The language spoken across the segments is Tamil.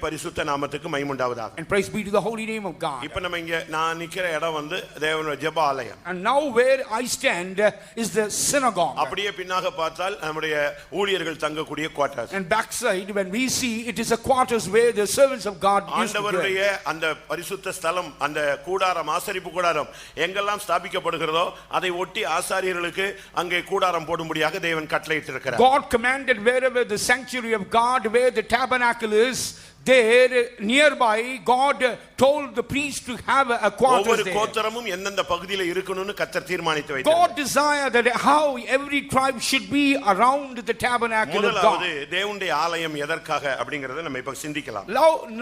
பரிசுத்த நாமத்துக்கு மகிமை உண்டாவதாக. And praise be to the holy name of God. இப்போ நம்ம இங்க நான் நிக்கிற இடம் வந்து தேவனுடைய ஜெப ஆலயம். And now where I stand is the synagogue. அப்படியே பின்னாக பார்த்தால் நம்முடைய ஊழியர்கள் தங்கக்கூடிய quarters. And backside when we see it is a quarters where the servants of God used to ஆண்டவருடைய அந்த பரிசுத்த ஸ்தலம் அந்த கூடாரம் ஆசரிப்பு கூடாரம் எங்கெல்லாம் ஸ்தாபிக்கப்படுகிறதோ அதை ஒட்டி ஆசாரியர்களுக்கு அங்கே கூடாரம் போடும்படியாக தேவன் கட்டளையிட்டிருக்கிறார். God commanded wherever the sanctuary of God, where the tabernacle is, there nearby God told the priest to have a quarters there. ஒவ்வொரு கோத்திரமும் எந்தெந்த பகுதியில இருக்கணும்னு கர்த்தர் தீர்மானித்து வைத்தார். God desired that how every tribe should be around the tabernacle of God. முதலாவது தேவனுடைய ஆலயம் எதற்காக அப்படிங்கறதை நம்ம இப்ப சிந்திக்கலாம்.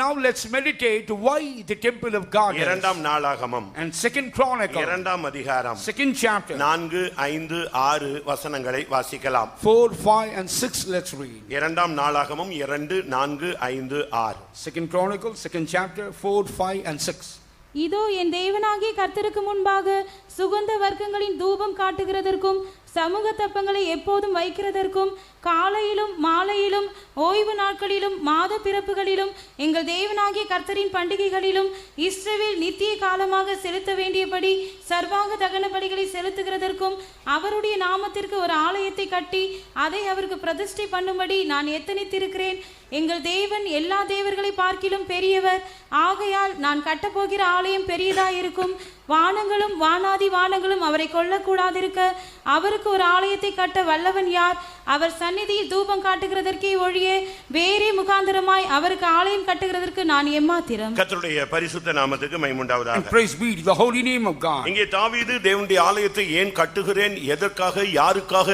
Now let's meditate why the temple of God is. இரண்டாம் நாளாகமம் And second chronicle, இரண்டாம் அதிகாரம் second chapter, 4 5 6 வசனங்களை வாசிக்கலாம். 4 5 and 6 let's read. இரண்டாம் நாளாகமம் 2 4 5 6. Second chronicle, second chapter, 4 5 and 6. இதோ என் தேவனாகிய கர்த்தருக்கு முன்பாக சுகந்த வர்க்கங்களின் தூபம் காட்டுகிறதற்கும் சமூக தப்பங்களை எப்போதும் வைக்கிறதற்கும் காலையிலும் மாலையிலும் ஓய்வு நாட்களிலும் மாத பிறப்புகளிலும் எங்கள் தேவனாகிய கர்த்தரின் பண்டிகைகளிலும் இஸ்ரவேல் நித்திய காலமாக செலுத்த வேண்டியபடி சர்வாங்க தகன பலிகளை செலுத்துகிறதற்கும் அவருடைய நாமத்திற்கு ஒரு ஆலயத்தை கட்டி அதை அவருக்கு பிரதிஷ்டை பண்ணும்படி நான் எத்தனித்திருக்கிறேன். எங்கள் தேவன் எல்லா தேவர்களை பார்க்கிலும் பெரியவர். ஆகையால் நான் கட்டப்போகிற ஆலயம் பெரியதாயிருக்கும். வானங்களும் வானாதி வானங்களும் அவரை கொல்லக்கூடாதிருக்க அவருக்கு ஒரு ஆலயத்தை கட்ட வல்லவன் யார்? அவர் சந்நிதியில் தூபம் காட்டுகிறதற்கே ஒழிய வேறே முகாந்தரமாய் அவருக்கு ஆலயம் கட்டுகிறதற்கு நான் எம்மாத்திரம். கர்த்தருடைய பரிசுத்த நாமத்துக்கு மகிமை உண்டாவதாக. Praise be to the holy name of God. இங்கே தாவீது தேவனுடைய ஆலயத்தை ஏன் கட்டுகிறேன், எதற்காக, யாருக்காக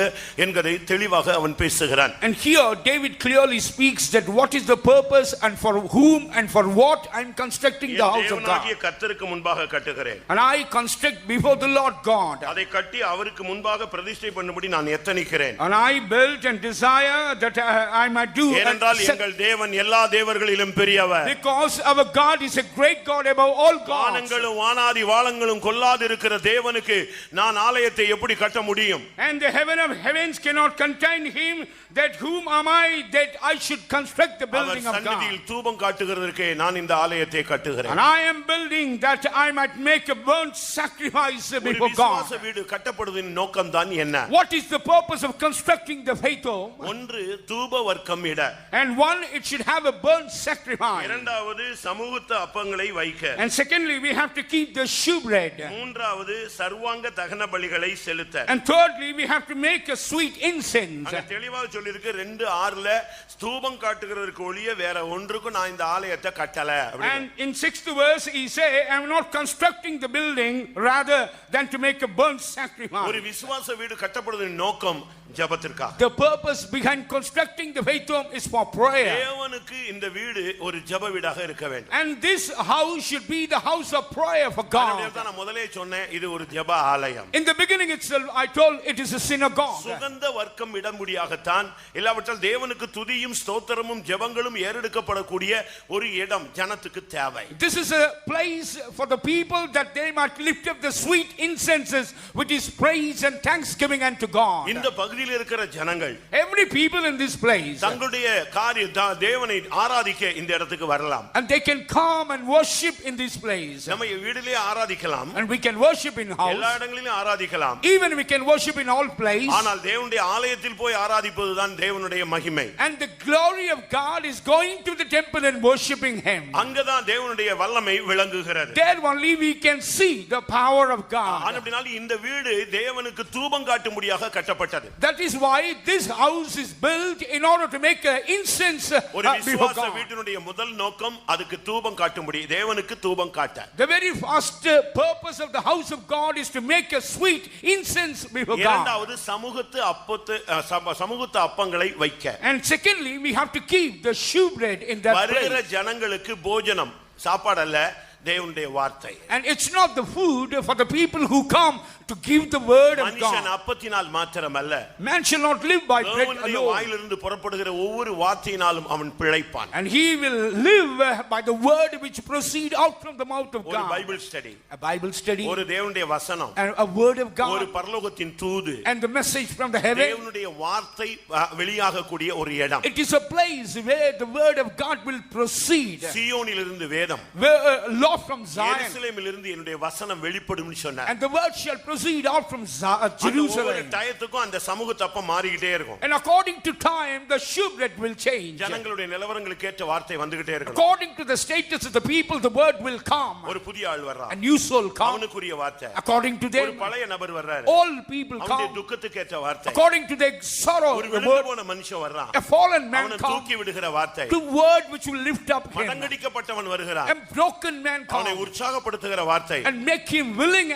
என்பதை தெளிவாக அவன் பேசுகிறான். And here David clearly speaks that what is the purpose and for whom and for what I am constructing the house of God. தேவனாகிய கர்த்தருக்கு முன்பாக கட்டுகிறேன். And I construct before the Lord God. அதை கட்டி அவருக்கு முன்பாக பிரதிஷ்டை பண்ணும்படி நான் எத்தனிக்கிறேன். And I built and desire that I might do. ஏனென்றால் எங்கள் தேவன் எல்லா தேவர்களிலும் பெரியவர். Because our God is a great God above all gods. வானங்களும் வானாதி வானங்களும் கொல்லாதிருக்கிற தேவனுக்கு நான் ஆலயத்தை எப்படி கட்ட முடியும்? And the heaven of heavens cannot contain him. That whom am I that I should construct the building of God? சந்நிதியில் தூபம் காட்டுகிறதற்கு நான் இந்த ஆலயத்தை கட்டுகிறேன். And I am building that I might make a burnt sacrifice before God. விசுவாச வீடு கட்டப்படுவதின் நோக்கம் தான் என்ன? What is the purpose of constructing the faith home? ஒன்று தூப வர்க்கம் இட. And one, it should have a burnt sacrifice. இரண்டாவது சமூகத்து அப்பங்களை வைக்க. And secondly, we have to keep the shewbread. மூன்றாவது சர்வாங்க தகன பலிகளை செலுத்த. And thirdly, we have to make a sweet incense. அங்க தெளிவாக சொல்லிருக்கு 2:6ல ஸ்தூபம் காட்டுகிறதற்கு ஒளிய வேற ஒன்றுக்கும் நான் இந்த ஆலயத்தை கட்டல. And in 6th verse he say, I am not constructing the building rather than to make a burnt sacrifice. ஒரு விசுவாச வீடு கட்டப்படுவதின் நோக்கம் ஜெபத்திற்காக. The purpose behind constructing the faith home is for prayer. தேவனுக்கு இந்த வீடு ஒரு ஜெப வீடாக இருக்க வேண்டும். And this house should be the house of prayer for God. நான் முதலே சொன்னேன் இது ஒரு ஜெப ஆலயம். In the beginning itself I told it is a synagogue. சுகந்த வர்க்கம் இடமுடியாகத்தான் இல்லாவிட்டால் தேவனுக்கு துதியும் ஸ்தோத்திரமும் ஜெபங்களும் ஏறெடுக்கப்படக்கூடிய ஒரு இடம் ஜனத்துக்கு தேவை. This is a place for the people that they might lift up the sweet incenses which is praise and thanksgiving unto God. இந்த பகுதியில் இருக்கிற ஜனங்கள் Every people in this place தங்களுடைய தேவனை ஆராதிக்க இந்த இடத்துக்கு வரலாம். and they can come and worship in this place. நம்ம வீட்டிலே ஆராதிக்கலாம். And we can worship in house. எல்லா இடங்களிலும் ஆராதிக்கலாம். Even we can worship in all place. ஆனால் தேவனுடைய ஆலயத்தில் போய் ஆராதிப்பதுதான் தேவனுடைய மகிமை. And the glory of God is going to the temple and worshiping him. அங்கதான் தேவனுடைய வல்லமை விளங்குகிறது. There only we can see the power of God. அப்படினால இந்த வீடு தேவனுக்கு தூபம் காட்டும்படியாக கட்டப்பட்டது. That is why this house is built in order to make an incense ஒரு before விசுவாச God. வீட்டினுடைய முதல் நோக்கம் அதுக்கு தூபம் காட்டும்படி தேவனுக்கு தூபம் காட்ட. The very first purpose of the house of God is to make a sweet incense before God. இரண்டாவது சமூகத்து அப்பங்களை வைக்க. And secondly, we have to keep the shewbread in that place. வருகிற ஜனங்களுக்கு போஜனம் சாப்பாடு அல்ல தேவனுடைய வார்த்தை. And it's not the food for the people who come to give the word of மனுஷன் God. அப்பத்தினால் மாத்திரமல்ல, Man shall not live by bread தேவனுடைய alone, வாயிலிருந்து புறப்படுகிற ஒவ்வொரு வார்த்தையினாலும் அவன் பிழைப்பான். and he will live by the word which proceed out from the mouth of ஒரு God. Bible study, A Bible study, ஒரு தேவனுடைய வசனம், and a word of ஒரு God, பரலோகத்தின் தூது, and the message from the heaven. தேவனுடைய வார்த்தை வெளியாகக்கூடிய ஒரு இடம். It is a place where the word of God will proceed. சீயோனிலிருந்து வேதம், Law from Zion, எருசலேமிலிருந்து என்னுடைய வசனம் வெளிப்படும்னு சொன்னார். and the word shall proceed out from ஒவ்வொரு Jerusalem. டயத்துக்கும் அந்த சமூக தப்பம் மாறிக்கிட்டே இருக்கும். And according to time, the shewbread will change. ஜனங்களுடைய நிலவரங்களுக்கு ஏற்ற வார்த்தை வந்துகிட்டே இருக்கும். According to the status of the people, the word will come. ஒரு புதிய ஆள் வர்றான், A new soul come. அவனுக்குரிய வார்த்தை. According to ஒரு them, பழைய நபர் வர்றாரு, all people அவனுடைய come. துக்கத்துக்கு ஏற்ற வார்த்தை. According to their sorrow, ஒரு the விழுந்து word, போன மனுஷன் வர்றான், a fallen man அவனை come. தூக்கி விடுகிற வார்த்தை. The word which will lift up him. மடங்கடிக்கப்பட்டவன் வருகிறான், A broken man அவனை come. உற்சாகப்படுத்துகிற வார்த்தை. And make him willing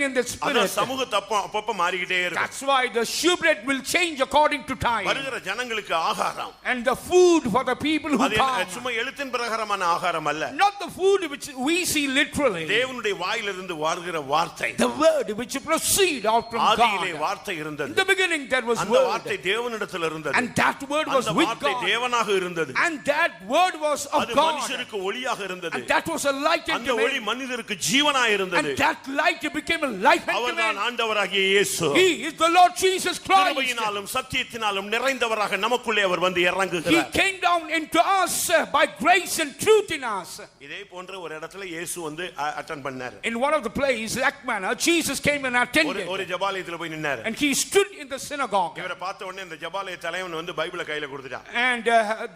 in the அதான் spirit. சமூக தப்பம் அப்பப்ப மாறிக்கிட்டே இருக்கும். That's why the shewbread will change according to time. வருகிற ஜனங்களுக்கு ஆகாரம், And the food for the people who அது come. சும்மா எழுத்தின் பிரகாரமான ஆகாரம் அல்ல, Not the food which we see literally. தேவனுடைய வாயிலிருந்து வருகிற வார்த்தை. The word which proceed out from ஆதியிலே God. வார்த்தை In இருந்தது, the beginning there was அந்த வார்த்தை word. தேவனிடத்தில் இருந்தது, And that word was அந்த with வார்த்தை God. தேவனாக இருந்தது, And that word was of அது God. மனுஷருக்கு ஒளியாக இருந்தது, And that was a light அந்த unto ஒளி men. மனிதருக்கு ஜீவனாக இருந்தது. And that light became a light unto அவர்தான் men. ஆண்டவராகிய இயேசு. He is the Lord Jesus Christ. கிருபையினாலும் சத்தியத்தினாலும் நிறைந்தவராக நமக்குள்ளே அவர் வந்து He இறங்குகிறார். came down into us by grace and truth in us. இதே போன்ற ஒரு இடத்துல இயேசு வந்து அட்டெண்ட் பண்ணார். In one of the places, like manner, Jesus came and attended. ஒரு ஜபாலயத்துல போய் நின்னார். And he stood in the synagogue. இவரை பார்த்த உடனே இந்த ஜபாலய தலைவன் வந்து பைபிளை கையில கொடுத்துட்டான். And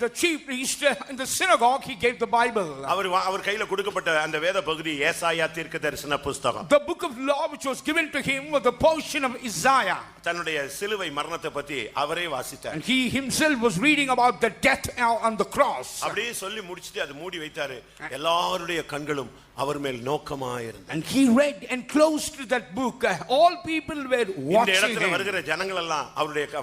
the chief priest in the synagogue, he gave the Bible. அவர் கையில கொடுக்கப்பட்ட அந்த வேத பகுதி ஏசாயா தீர்க்கதரிசன புத்தகம். The book of law which was given to him was the portion of Isaiah. தன்னுடைய சிலுவை மரணத்தை பத்தி அவரே வாசித்தார். And he himself was reading about the death on the cross. அப்படியே சொல்லி முடிச்சிட்டு அது மூடி வைத்தாரு. எல்லாருடைய கண்களும் அவர் மேல் நோக்கமாயிருந்தது. And he read and closed that book. All people were இந்த watching இடத்துல him. வருகிற ஜனங்கள் எல்லாம்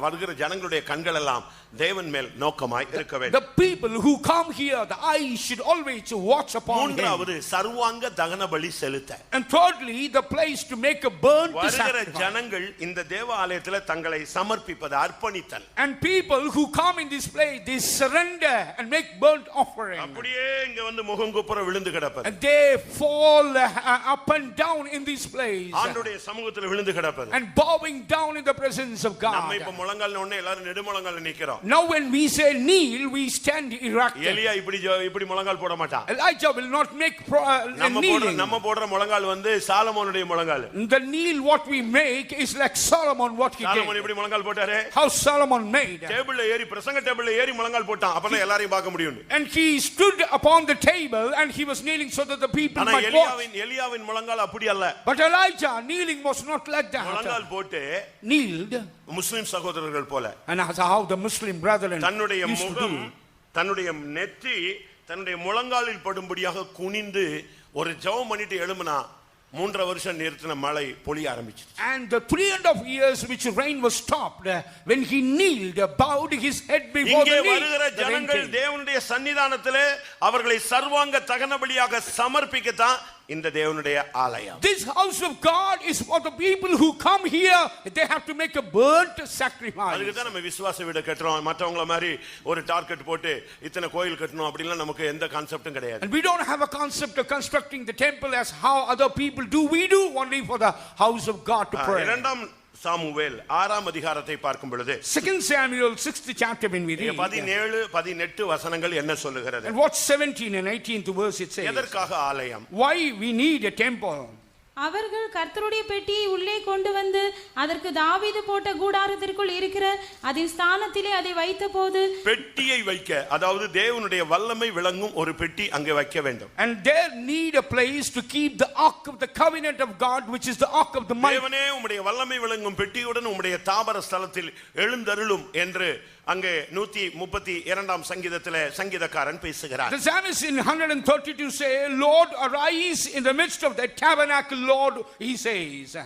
வருகிற ஜனங்களுடைய கண்கள் எல்லாம் தேவன் மேல் நோக்கமாய் இருக்க வேண்டும். The people who come here, the eyes should always watch upon him. மூன்றாவது சர்வாங்க தகன பலி செலுத்த. And thirdly, the place to make a burnt வருகிற sacrifice. ஜனங்கள் இந்த தேவாலயத்துல தங்களை சமர்ப்பிப்பது அர்ப்பணித்தல். And people who come in this place, they surrender and make burnt offering. அப்படியே இங்க வந்து முகங்குப்புற விழுந்து கிடப்பது. And they fall up and down in this place. ஆண்டவருடைய சமூகத்துல விழுந்து கிடப்பது. And bowing down in the presence of நம்ம God. இப்ப முழங்கால் உடனே எல்லாரும் நெடுமுழங்கால்ல நிக்கிறோம். Now when we say kneel, we stand erect. எலியா இப்படி முழங்கால் போட மாட்டான். Elijah will not make kneeling. நம்ம போடுற முழங்கால் வந்து சாலமோனுடைய முழங்கால். The kneel what we make is like Solomon what he Solomon did. இப்படி முழங்கால் போட்டாரு. How Solomon made. டேபிள்ல ஏறி பிரசங்க டேபிள்ல ஏறி முழங்கால் போட்டான். அப்பதான் எல்லாரையும் பார்க்க முடியும். And he stood upon the table and he was kneeling so that the people ஆனா might watch. எலியாவின் முழங்கால் அப்படி அல்ல. But Elijah kneeling was not like that. முழங்கால் போட்டு Kneeled. முஸ்லிம் சகோதரர்கள் போல And as how the Muslim brethren தன்னுடைய used to முகம் do. தன்னுடைய நெற்றி தன்னுடைய முழங்காலில் படும்படியாக குனிந்து ஒரு ஜெபம் பண்ணிட்டு எழும்பினா 3 வருஷம் நிறுத்தின மழை பொழிய ஆரம்பிச்சு. And the 3.5 years which rain was stopped, when he kneeled, bowed his head before இங்கே the வருகிற knee. ஜனங்கள் தேவனுடைய சன்னிதானத்திலே அவர்களை சர்வாங்க தகன பலியாக சமர்ப்பிக்கத்தான் இந்த தேவனுடைய ஆலயம். This house of God is for the people who come here. They have to make a burnt sacrifice. அதுக்கு தான் நம்ம விசுவாச வீடு கட்டுறோம். மற்றவங்கள மாதிரி ஒரு டார்கெட் போட்டு இத்தனை கோயில் கட்டணும் அப்படிலாம் நமக்கு எந்த கான்செப்டும் கிடையாது. And we don't have a concept of constructing the temple as how other people do. We do only for the house of God to pray. இரண்டாம் சாமுவேல் 6ஆம் அதிகாரத்தை பார்க்கும் பொழுது 2 Samuel 6th chapter when we read 17 18 வசனங்கள் என்ன சொல்லுகிறது? and what 17 and 18th verse it says. எதற்காக ஆலயம்? Why we need a temple? அவர்கள் கர்த்தருடைய பெட்டியை உள்ளே கொண்டு வந்து அதற்கு தாவீது போட்ட கூடாரத்திற்குள் இருக்கிற அதன் ஸ்தானத்திலே அதை வைத்தபோது பெட்டியை வைக்க, அதாவது தேவனுடைய வல்லமை விளங்கும் ஒரு பெட்டி அங்கே வைக்க வேண்டும். And there need a place to keep the ark of the covenant of God, which is the ark of the might. தேவனே உம்முடைய வல்லமை விளங்கும் பெட்டியுடன் உம்முடைய தாபர ஸ்தலத்தில் எழுந்தருளும் என்று அங்கே 132ஆம் சங்கீதத்திலே சங்கீதக்காரன் பேசுகிறார். The psalmist in 132 say, Lord, arise in the midst of the tabernacle, Lord, he says.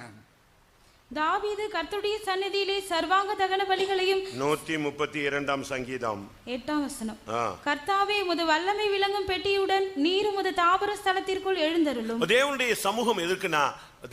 தாவீது கர்த்தருடைய சந்நிதியிலே சர்வாங்க தகன பலிகளையும் 132ஆம் சங்கீதம் 8ஆம் வசனம். கர்த்தாவே உமது வல்லமை விளங்கும் பெட்டியுடன் நீர் உமது தாபர ஸ்தலத்திற்குள் எழுந்தருளும். தேவனுடைய சமூகம் எதுக்குன்னா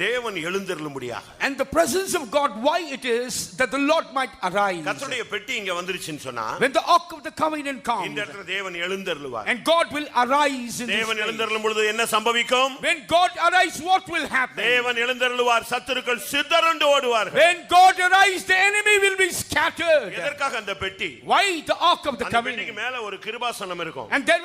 தேவன் எழுந்தருளும்படியாக. And the presence of God, why it is that the Lord might arise. கர்த்தருடைய பெட்டி இங்க வந்துருச்சுன்னு சொன்னா When the ark of the covenant comes, இந்த இடத்துல தேவன் எழுந்தருளுவார். and God will arise in this தேவன் place. எழுந்தருளும் பொழுது என்ன சம்பவிக்கும்? When God arises, what will happen? தேவன் எழுந்தருளுவார், சத்துருக்கள் சிதறண்டு ஓடுவார்கள். When God arises, the enemy will be scattered. எதற்காக அந்த பெட்டி? Why the ark of the அந்த covenant? பெட்டிக்கு மேல ஒரு கிருபாசனம் இருக்கும். And there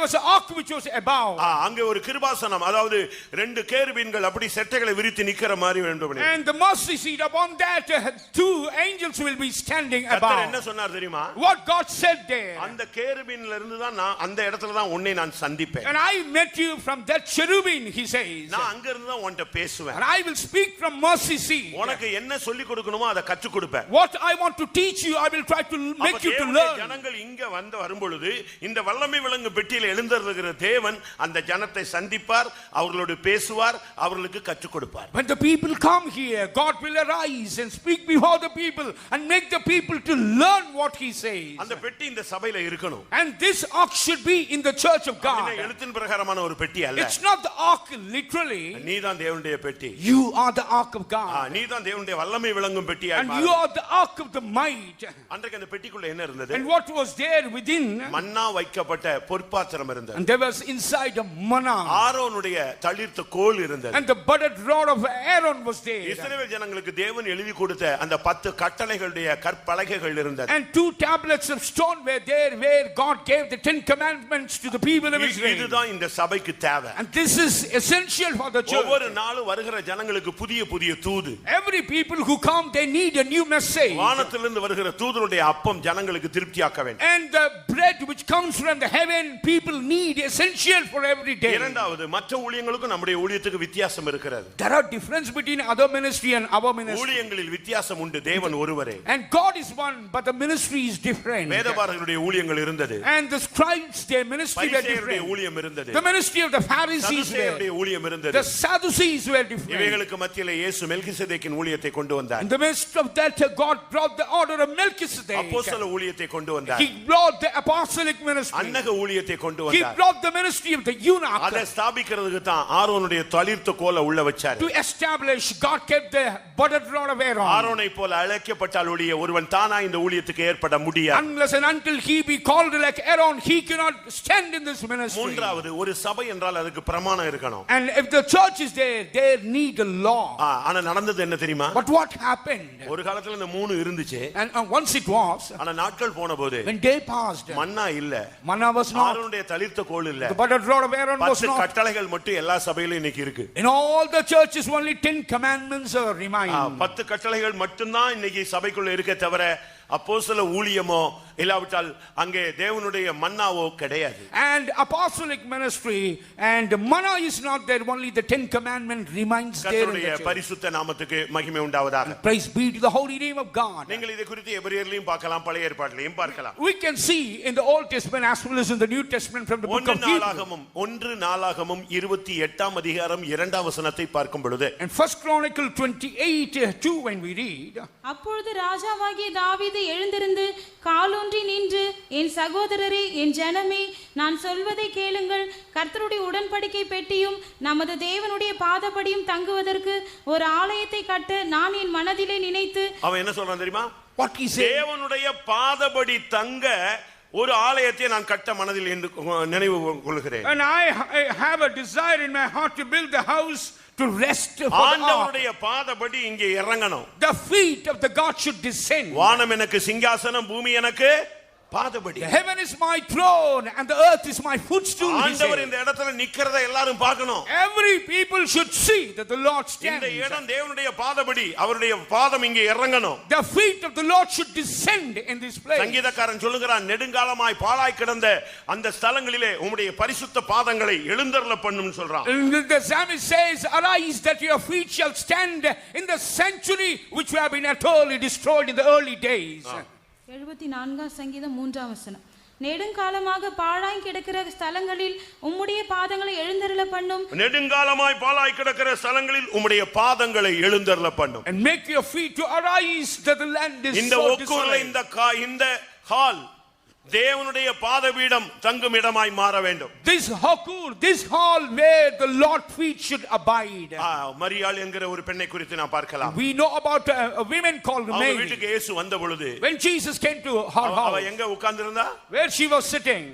was an ark which was above. அங்க ஒரு கிருபாசனம், அதாவது ரெண்டு கேருபீன்கள் அப்படி செட்டைகளை விரித்து நிக்கிற மாதிரி வேண்டும். And the mercy seat, upon that two angels will be standing கர்த்தர் என்ன above. சொன்னார் தெரியுமா? What God said there. அந்த கேருபீன்ல இருந்து தான் நான் அந்த இடத்துல தான் உன்னை நான் சந்திப்பேன். And I met you from that cherubim, he says. நான் அங்க இருந்து தான் உன்கிட்ட பேசுவேன். And I will speak from mercy seat. உனக்கு என்ன சொல்லி கொடுக்கணுமோ அதை கற்றுக் கொடுப்பேன். What I want to teach you, I will try to make you to learn. ஜனங்கள் இங்க வரும்பொழுது இந்த வல்லமை விளங்கு பெட்டியில் எழுந்தருளுகிற தேவன் அந்த ஜனத்தை சந்திப்பார், அவர்களோடு பேசுவார், அவர்களுக்கு கற்றுக் கொடுப்பார். When the people come here, God will arise and speak before the people and make the people to learn what he says. அந்த பெட்டி இந்த சபையில இருக்கணும். And this ark should be in the church of God. எழுத்தின் பிரகாரமான ஒரு பெட்டி அல்ல. It's not the ark literally. நீதான் தேவனுடைய பெட்டி. You are the ark of God. நீதான் தேவனுடைய வல்லமை விளங்கும் பெட்டியாய் And மாறு. you are the ark of the might. அன்றைக்கு அந்த பெட்டிக்குள்ள என்ன இருந்தது? And what was there within? மன்னா வைக்கப்பட்ட பொற்பாத்திரம் இருந்தது. And there was inside a manna. ஆரோனுடைய தளிர்த்த கோல் இருந்தது. And the budded rod of Aaron was there. இஸ்ரவேல் ஜனங்களுக்கு தேவன் எழுதி கொடுத்த அந்த 10 கட்டளைகளுடைய கற்பலகைகள் இருந்தது. And 2 tablets of stone were there where God gave the 10 commandments to the people of Israel. இதுதான் இந்த சபைக்கு தேவை. And this is essential for the church. ஒவ்வொரு நாளும் வருகிற ஜனங்களுக்கு புதிய புதிய தூது. Every people who come, they need a new message. வானத்திலிருந்து வருகிற தூதனுடைய அப்பம் ஜனங்களுக்கு திருப்தியாக்க வேண்டும். And the bread which comes from the heaven, people need essential for every day. இரண்டாவது, மற்ற ஊழியங்களுக்கும் நம்முடைய ஊழியத்துக்கு வித்தியாசம் இருக்கிறது. There are difference between other ministry and our ministry. ஊழியங்களில் வித்தியாசம் உண்டு. தேவன் ஒருவரே. And God is one, but the ministry is different. வேதபாரகருடைய ஊழியங்கள் இருந்தது. And the scribes, their ministry were பரிசேயருடைய different. ஊழியம் இருந்தது. The ministry of the Pharisees சதுசேயருடைய were. ஊழியம் இருந்தது. The Sadducees were different. இவைகளுக்கு மத்தியிலே இயேசு மெல்கிசேதேக்கின் ஊழியத்தை கொண்டு வந்தார். In the midst of that, God brought the order of Melchizedek. அப்போஸ்தல ஊழியத்தை கொண்டு வந்தார். He brought the apostolic ministry. அன்னக ஊழியத்தை கொண்டு He வந்தார். brought the ministry of the eunuch. அதை ஸ்தாபிக்கிறதுக்கு தான் ஆரோனுடைய தளிர்த்த கோலை உள்ள வச்சார். To establish, God kept the budded rod of Aaron. ஆரோனை போல அழைக்கப்பட்டால் ஒழிய ஒருவன் தானா இந்த ஊழியத்துக்கு ஏற்பட முடியாது. Unless and until he be called like Aaron, he cannot stand in this ministry. மூன்றாவது, ஒரு சபை என்றால் அதுக்கு பிரமாணம் இருக்கணும். And if the church is there, they need a law. ஆனா நடந்தது என்ன தெரியுமா? But what happened? ஒரு காலத்துல இந்த மூணு இருந்துச்சு. And once it was, ஆனா நாட்கள் போனபோது when day passed, மன்னா இல்ல. manna was not. ஆரோனுடைய தளிர்த்த கோல் இல்ல. The budded rod of Aaron was 10 not. கட்டளைகள் மட்டும் எல்லா சபையிலும் இன்னைக்கு இருக்கு. In all the churches, only 10 commandments are remain. 10 கட்டளைகள் மட்டும்தான் இன்னைக்கு சபைக்குள்ள இருக்க தவிர அப்போஸ்தல ஊழியமோ இல்லாவிட்டால் அங்கே தேவனுடைய மன்னாவோ கிடையாது. And apostolic ministry and manna is not there, only the 10 commandment remains there in the கர்த்தருடைய church. பரிசுத்த நாமத்துக்கு மகிமை உண்டாவதாக. Praise be to the holy name of God. நீங்கள் இதை குறித்து எபிரேயர்லயும் பார்க்கலாம், பழைய ஏற்பாட்டிலையும் பார்க்கலாம். We can see in the Old Testament as well as in the New Testament from the book of Hebrews. 1 நாளாகமம் 28ஆம் அதிகாரம் 2ஆம் வசனத்தை பார்க்கும் பொழுது, And First Chronicle 28:2 when we read, அப்பொழுது ராஜாவாகிய தாவீது எழுந்திருந்து காலூன்றி நின்று, என் சகோதரரே, என் ஜனமே, நான் சொல்வதை கேளுங்கள். கர்த்தருடைய உடன்படிக்கை பெட்டியும் நமது தேவனுடைய பாதபடியும் தங்குவதற்கு ஒரு ஆலயத்தை கட்ட நான் என் மனதிலே நினைத்து. அவன் என்ன சொல்றான் தெரியுமா? what he said, தேவனுடைய பாதபடி தங்க ஒரு ஆலயத்தை நான் கட்ட மனதில் என்று நினைவு கொள்கிறேன். and I have a desire in my heart to build the house to rest for the ark. ஆண்டவருடைய பாதபடி இங்கே இறங்கணும். The feet of the God should descend. வானம் எனக்கு சிங்காசனம், பூமி எனக்கு பாதபடி. The heaven is my throne and the earth is my footstool. ஆண்டவர் இந்த இடத்துல நிக்கிறதை எல்லாரும் பார்க்கணும். Every people should see that the Lord stands. இந்த இடம் தேவனுடைய பாதபடி, அவருடைய பாதம் இங்கே இறங்கணும். The feet of the Lord should descend in this place. சங்கீதக்காரன் சொல்லுகிறான், நெடுங்காலமாய் பாழாய் கிடந்த அந்த ஸ்தலங்களிலே உம்முடைய பரிசுத்த பாதங்களை எழுந்தருள பண்ணும் சொல்றான். The psalmist says, arise that your feet shall stand in the sanctuary which have been utterly destroyed in the early days. 74ஆம் சங்கீதம் 3ஆம் வசனம். நெடுங்காலமாக பாழாய் கிடக்கிற ஸ்தலங்களில் உம்முடைய பாதங்களை எழுந்தருள பண்ணும். நெடுங்காலமாய் பாழாய் கிடக்கிற ஸ்தலங்களில் உம்முடைய பாதங்களை எழுந்தருள பண்ணும். And make your feet to arise that the land is இந்த so ஒக்கூர்ல desolate. இந்த ஹால் தேவனுடைய பாதபீடம் தங்கும் இடமாய் மாற வேண்டும். This Hokur, this hall where the Lord feet should abide. மரியாள் என்கிற ஒரு பெண்ணை குறித்து நான் பார்க்கலாம். We know about a woman called அவங்க Mary. வீட்டுக்கு இயேசு வந்த பொழுது When Jesus came to her அவ house, எங்க உட்கார்ந்திருந்தா? where she was sitting.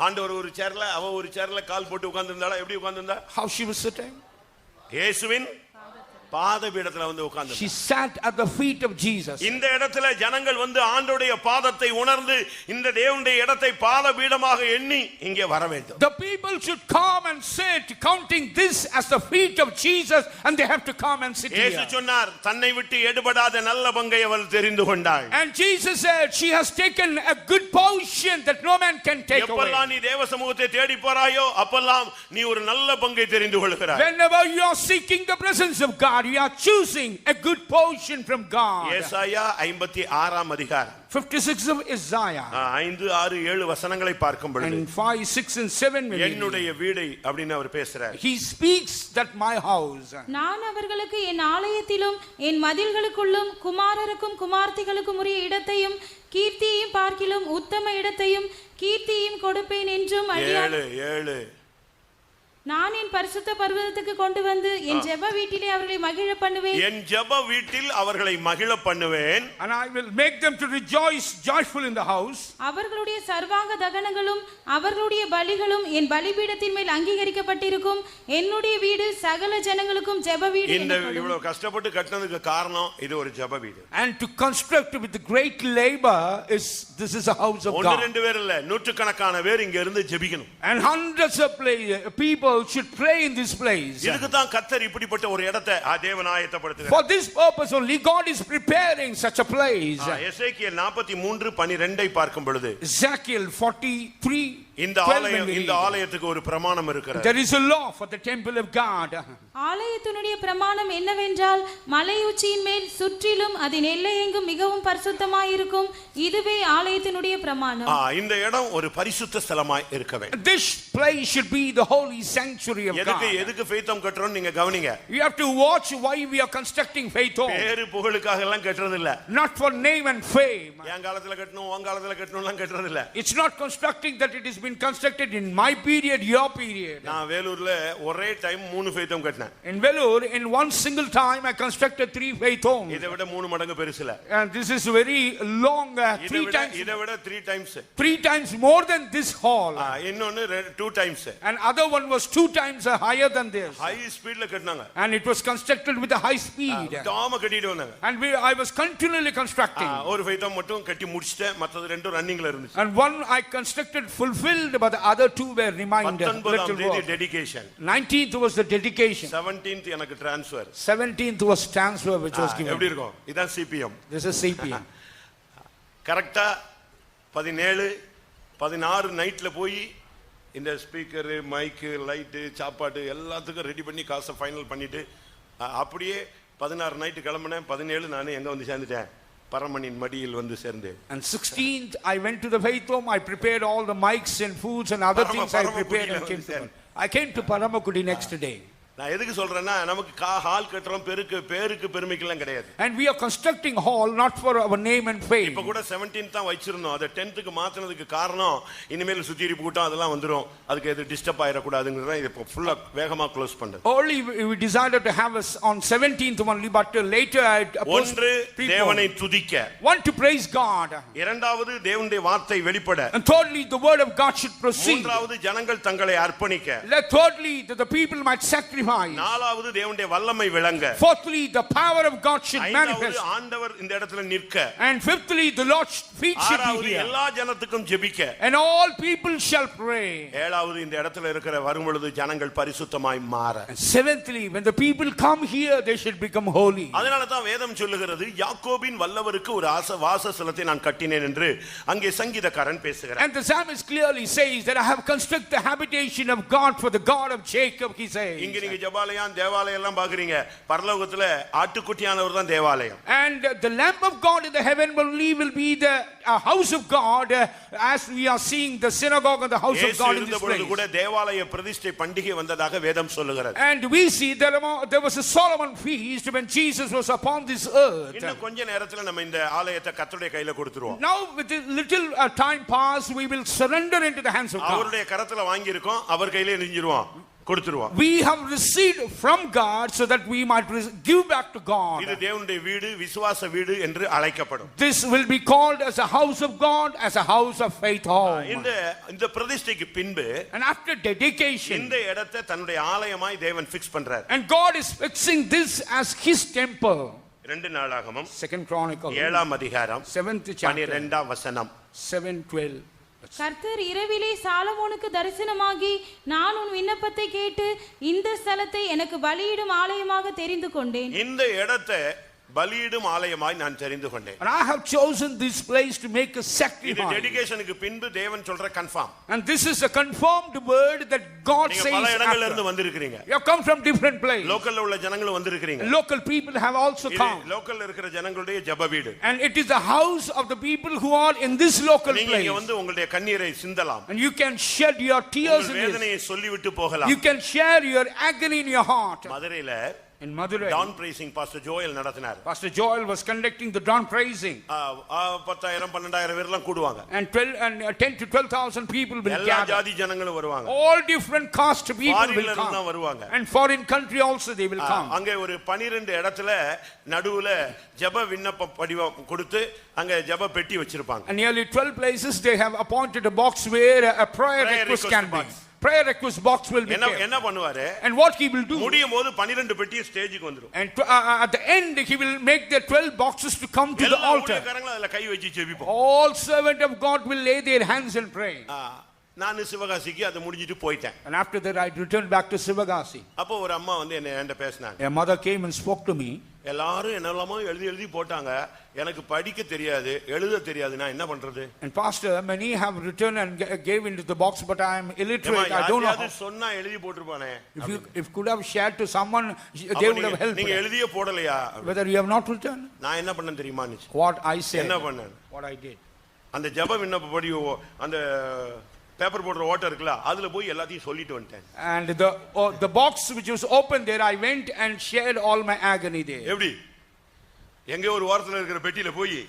ஆண்டவர் ஒரு சேர்ல, அவ ஒரு சேர்ல கால் போட்டு உட்கார்ந்திருந்தாளா? எப்படி உட்கார்ந்திருந்தா? How she was sitting? இயேசுவின் பாதபீடத்துல வந்து உட்கார்ந்து. She sat at the feet of Jesus. இந்த இடத்துல ஜனங்கள் வந்து ஆண்டவருடைய பாதத்தை உணர்ந்து இந்த தேவனுடைய இடத்தை பாதபீடமாக எண்ணி இங்கே வர வேண்டும். The people should come and sit counting this as the feet of Jesus, and they have to come and sit here. இயேசு சொன்னார், தன்னை விட்டு எடுபடாத நல்ல பங்கை அவள் தெரிந்து கொண்டாள். And Jesus said she has taken a good portion that no man can take away. எப்பெல்லாம் நீ தேவ சமூகத்தை தேடி போறாயோ அப்பெல்லாம் நீ ஒரு நல்ல பங்கை தெரிந்து கொள்கிறாய். Whenever you are seeking the presence of God, you are choosing a good portion from God. ஏசாயா 56 அதிகாரம் 56 of Isaiah. 5, 6, 7 வசனங்களை பார்க்கும் பொழுது And 5, 6 and 7 என்னுடைய வீடை அப்படின்னு அவர் பேசுறார். He speaks that my house. நான் அவர்களுக்கு என் ஆலயத்திலும் என் மதில்களுக்குள்ளும் குமாரருக்கும் குமார்த்திகளுக்கும் உரிய இடத்தையும் கீர்த்தியையும் பார்க்கிலும் உத்தம இடத்தையும் கீர்த்தியையும் கொடுப்பேன் என்றும் 7 நான் என் பரிசுத்த பர்வதத்துக்கு கொண்டு வந்து என் ஜெப வீட்டிலே அவர்களை மகிழ பண்ணுவேன். என் ஜெப வீட்டில் அவர்களை மகிழ பண்ணுவேன். And I will make them to rejoice joyful in the house. அவர்களுடைய சர்வாங்க தகனங்களும் அவர்களுடைய பலிகளும் என் பலிபீடத்தின் மேல் அங்கீகரிக்கப்பட்டிருக்கும். என்னுடைய வீடு சகல ஜனங்களுக்கும் ஜெப வீடு. இந்த இவ்வளவு கஷ்டப்பட்டு கட்டினதுக்கு காரணம் இது ஒரு ஜெப வீடு. And to construct with great labor is this is a house of God. ஒன்று ரெண்டு பேர் இல்ல, நூற்றுக்கணக்கான பேர் இங்க இருந்து ஜெபிக்கணும். And hundreds of people should pray in this place. இதுக்கு தான் கர்த்தர் இப்படிப்பட்ட ஒரு இடத்தை தேவன் ஆயத்தப்படுத்துகிறார். For this purpose only God is preparing such a place. எசேக்கியேல் 43:12 பார்க்கும் பொழுது Ezekiel 43 இந்த ஆலயத்துக்கு ஒரு பிரமாணம் இருக்கிறது. There is a law for the temple of God. ஆலயத்தினுடைய பிரமாணம் என்னவென்றால் மலையுச்சியின் மேல் சுற்றிலும் அதன் எல்லையெங்கும் மிகவும் பரிசுத்தமாய் இருக்கும். இதுவே ஆலயத்தினுடைய பிரமாணம். இந்த இடம் ஒரு பரிசுத்த ஸ்தலமாய் இருக்க வேண்டும். This place should be the holy sanctuary of God. எதுக்கு ஃபெய்த்தம் கட்டறோம் நீங்க கவனிங்க. You have to watch why we are constructing faith home. பேரு புகழுக்காக எல்லாம் கட்டறது இல்ல. Not for name and fame. என் காலத்துல கட்டணும் உங்க காலத்துல கட்டணும்லாம் கட்டறது இல்ல. It's not constructing that it is been constructed in my period, your period. நான் வேலூர்ல ஒரே டைம் 3 ஃபெய்த்தம் கட்டினேன். In Vellore in one single time I constructed 3 faith homes. இதை விட 3 மடங்கு பெருசுல. And this is very long 3 times. இதை விட 3 times. 3 times more than this hall. இன்னொன்னு 2 times. And other one was 2 times higher than this. High speed ல கட்டினாங்க. And it was constructed with a high speed. டாம கட்டிட்டு வந்தாங்க. And I was continually constructing. ஒரு ஃபெய்த்தம் மட்டும் கட்டி முடிச்சிட்டேன், மற்றது ரெண்டும் ரன்னிங்ல இருந்துச்சு. And one I constructed fulfilled, but the other 2 were remainder. 19th dedication. 19th was the dedication. 17th எனக்கு transfer. 17th was transfer which was given. எப்படி இருக்கும்? இதான் CPM. This is CPM. கரெக்ட்டா 17 16 நைட்ல போய் இந்த ஸ்பீக்கர், மைக், லைட், சாப்பாடு எல்லாத்துக்கும் ரெடி பண்ணி காசை ஃபைனல் பண்ணிட்டு அப்படியே 16 நைட் கிளம்பினேன். 17 நான் எங்க வந்து சேர்ந்துட்டேன்? பரமனின் மடியில் வந்து சேர்ந்தேன். And 16th I went to the faith home. I prepared all the mics and foods and other things I prepared and came to. I came to Paramakudi next day. நான் எதுக்கு சொல்றேன்னா நமக்கு ஹால் கட்டறோம் பேருக்கு பெருமைக்கெல்லாம் கிடையாது. And we are constructing hall not for our name and fame. இப்ப கூட 17th தான் வச்சிருந்தோம். அத 10th க்கு மாத்துனதுக்கு காரணம் இனிமேல் சுத்திரி கூட்டம் அதெல்லாம் வந்துரும். அதுக்கு எது டிஸ்டர்ப் ஆயிர கூடாதுங்கறத இது ஃபுல்லா வேகமா க்ளோஸ் பண்றது. Only we decided to have us on 17th only, but later I ஒன்று தேவனை துதிக்க. Want to praise God. இரண்டாவது தேவனுடைய வார்த்தை வெளிப்பட. And thirdly the word of God should proceed. மூன்றாவது ஜனங்கள் தங்களை அர்ப்பணிக்க. Thirdly that the people might sacrifice. நாலாவது தேவனுடைய வல்லமை விளங்க. Fourthly the power of God should manifest. ஆண்டவர் இந்த இடத்துல நிற்க. And fifthly the Lord's feet should be here. எல்லா ஜனத்துக்கும் ஜெபிக்க. And all people shall pray. ஏழாவது இந்த இடத்துல இருக்கிற வரும்பொழுது ஜனங்கள் பரிசுத்தமாய் மாற. And seventhly when the people come here they should become holy. அதனால தான் வேதம் சொல்லுகிறது யாக்கோபின் வல்லவருக்கு ஒரு வாசஸ்தலத்தை நான் கட்டினேன் என்று அங்கே சங்கீதக்காரன் பேசுகிறார். And the psalmist clearly says that I have constructed the habitation of God for the God of Jacob, he says. இங்க நீங்க நீங்க ஜெபாலயம் தேவாலயம் எல்லாம் பாக்குறீங்க, பரலோகத்துல ஆட்டுக்குட்டியானவர் தான் தேவாலயம். And the Lamb of God in the heaven will be the house of God, as we are seeing the synagogue and the house of God in this place. கூட தேவாலய பிரதிஷ்டை பண்டிகை வந்ததாக வேதம் சொல்லுகிறது. And we see that there was a Solomon feast when Jesus was upon this earth. இன்னும் கொஞ்ச நேரத்துல நம்ம இந்த ஆலயத்தை கர்த்தருடைய கையில கொடுத்துருவோம். Now with a little time pass, we will surrender into the hands of God. அவருடைய கரத்துல வாங்கி இருக்கோம், அவர் கையில நெஞ்சிருவோம், கொடுத்துருவோம். We have received from God so that we might give back to God. இது தேவனுடைய வீடு, விசுவாச வீடு என்று அழைக்கப்படும். This will be called as a house of God, as a house of faith home. இந்த பிரதிஷ்டைக்கு பின்பு, and after dedication, இந்த இடத்தை தன்னுடைய ஆலயமாய் தேவன் ஃபிக்ஸ் பண்றார். and God is fixing this as his temple. 2 நாளாகமம் 2 Chronicles 7ஆம் அதிகாரம் 7th chapter 12ஆம் வசனம். 7:12. கர்த்தர் இரவிலே சாலமோனுக்கு தரிசனமாகி, நான் உன் விண்ணப்பத்தை கேட்டு இந்த ஸ்தலத்தை எனக்கு பலியிடும் ஆலயமாக தெரிந்து கொண்டேன். இந்த இடத்தை பலியிடும் ஆலயமாய் நான் தெரிந்து கொண்டேன். And I have chosen this place to make a sacrifice. இது டெடிகேஷனுக்கு பின்பு தேவன் சொல்ற confirm. And this is a confirmed word that God says. நீங்க பல இடங்கள்ல இருந்து வந்திருக்கீங்க. You have come from different places. லோக்கல்ல உள்ள ஜனங்களும் வந்திருக்கீங்க. Local people have also come. லோக்கல்ல இருக்கிற ஜனங்களுடைய ஜெப வீடு. And it is the house of the people who are in this local place. நீங்க வந்து உங்களுடைய கண்ணீரை சிந்தலாம். And you can shed your tears in this. வேதனையை சொல்லிவிட்டு போகலாம். You can share your agony in your heart. மதுரையில in Madurai, dawn praising pastor Joel நடத்தினார். Pastor Joel was conducting the dawn praising. 10,000 12,000 பேர்லாம் கூடுவாங்க. And 10 to 12,000 people will gather. எல்லா ஜாதி ஜனங்களும் வருவாங்க. All different caste people will come. வருவாங்க. And foreign country also they will come. அங்கே ஒரு 12 இடத்துல நடுவுல ஜெப விண்ணப்ப படிவம் கொடுத்து அங்க ஜெப பெட்டி வச்சிருப்பாங்க. And nearly 12 places they have appointed a box where a prayer request can be. Prayer request box will be there. என்ன பண்ணுவாரு? And what he will do? முடியும்போது 12 பெட்டி ஸ்டேஜுக்கு வந்துரும். And at the end he will make the 12 boxes to come to the altar. அதுல கை வச்சு ஜெபிப்போம். All servant of God will lay their hands and pray. நான் சிவகாசிக்கு அது முடிஞ்சிட்டு போயிட்டேன். And after that I returned back to Sivagasi. அப்போ ஒரு அம்மா வந்து என்கிட்ட பேசினாங்க. A mother came and spoke to me. எல்லாரும் என்னெல்லாமோ எழுதி போட்டாங்க, எனக்கு படிக்க தெரியாது, எழுத தெரியாது, நான் என்ன பண்றது? And pastor, many have written and gave into the box, but I am illiterate. I don't know. சொன்னா எழுதி போட்டுருப்பானே. If could have shared to someone, they would have helped. நீங்க எழுதியே போடலையா? Whether you have not written. நான் என்ன பண்ணேன் தெரியுமா? What I said. என்ன பண்ணேன்? What I did. அந்த ஜெப விண்ணப்ப படியோ அந்த பேப்பர் போடுற ஓட்டர் இருக்குல, அதுல போய் எல்லாத்தையும் சொல்லிட்டு வந்துட்டேன். And the box which was open there, I went and shared all my agony there. எப்படி? எங்க ஒரு ஓரத்துல இருக்கிற பெட்டியில போய்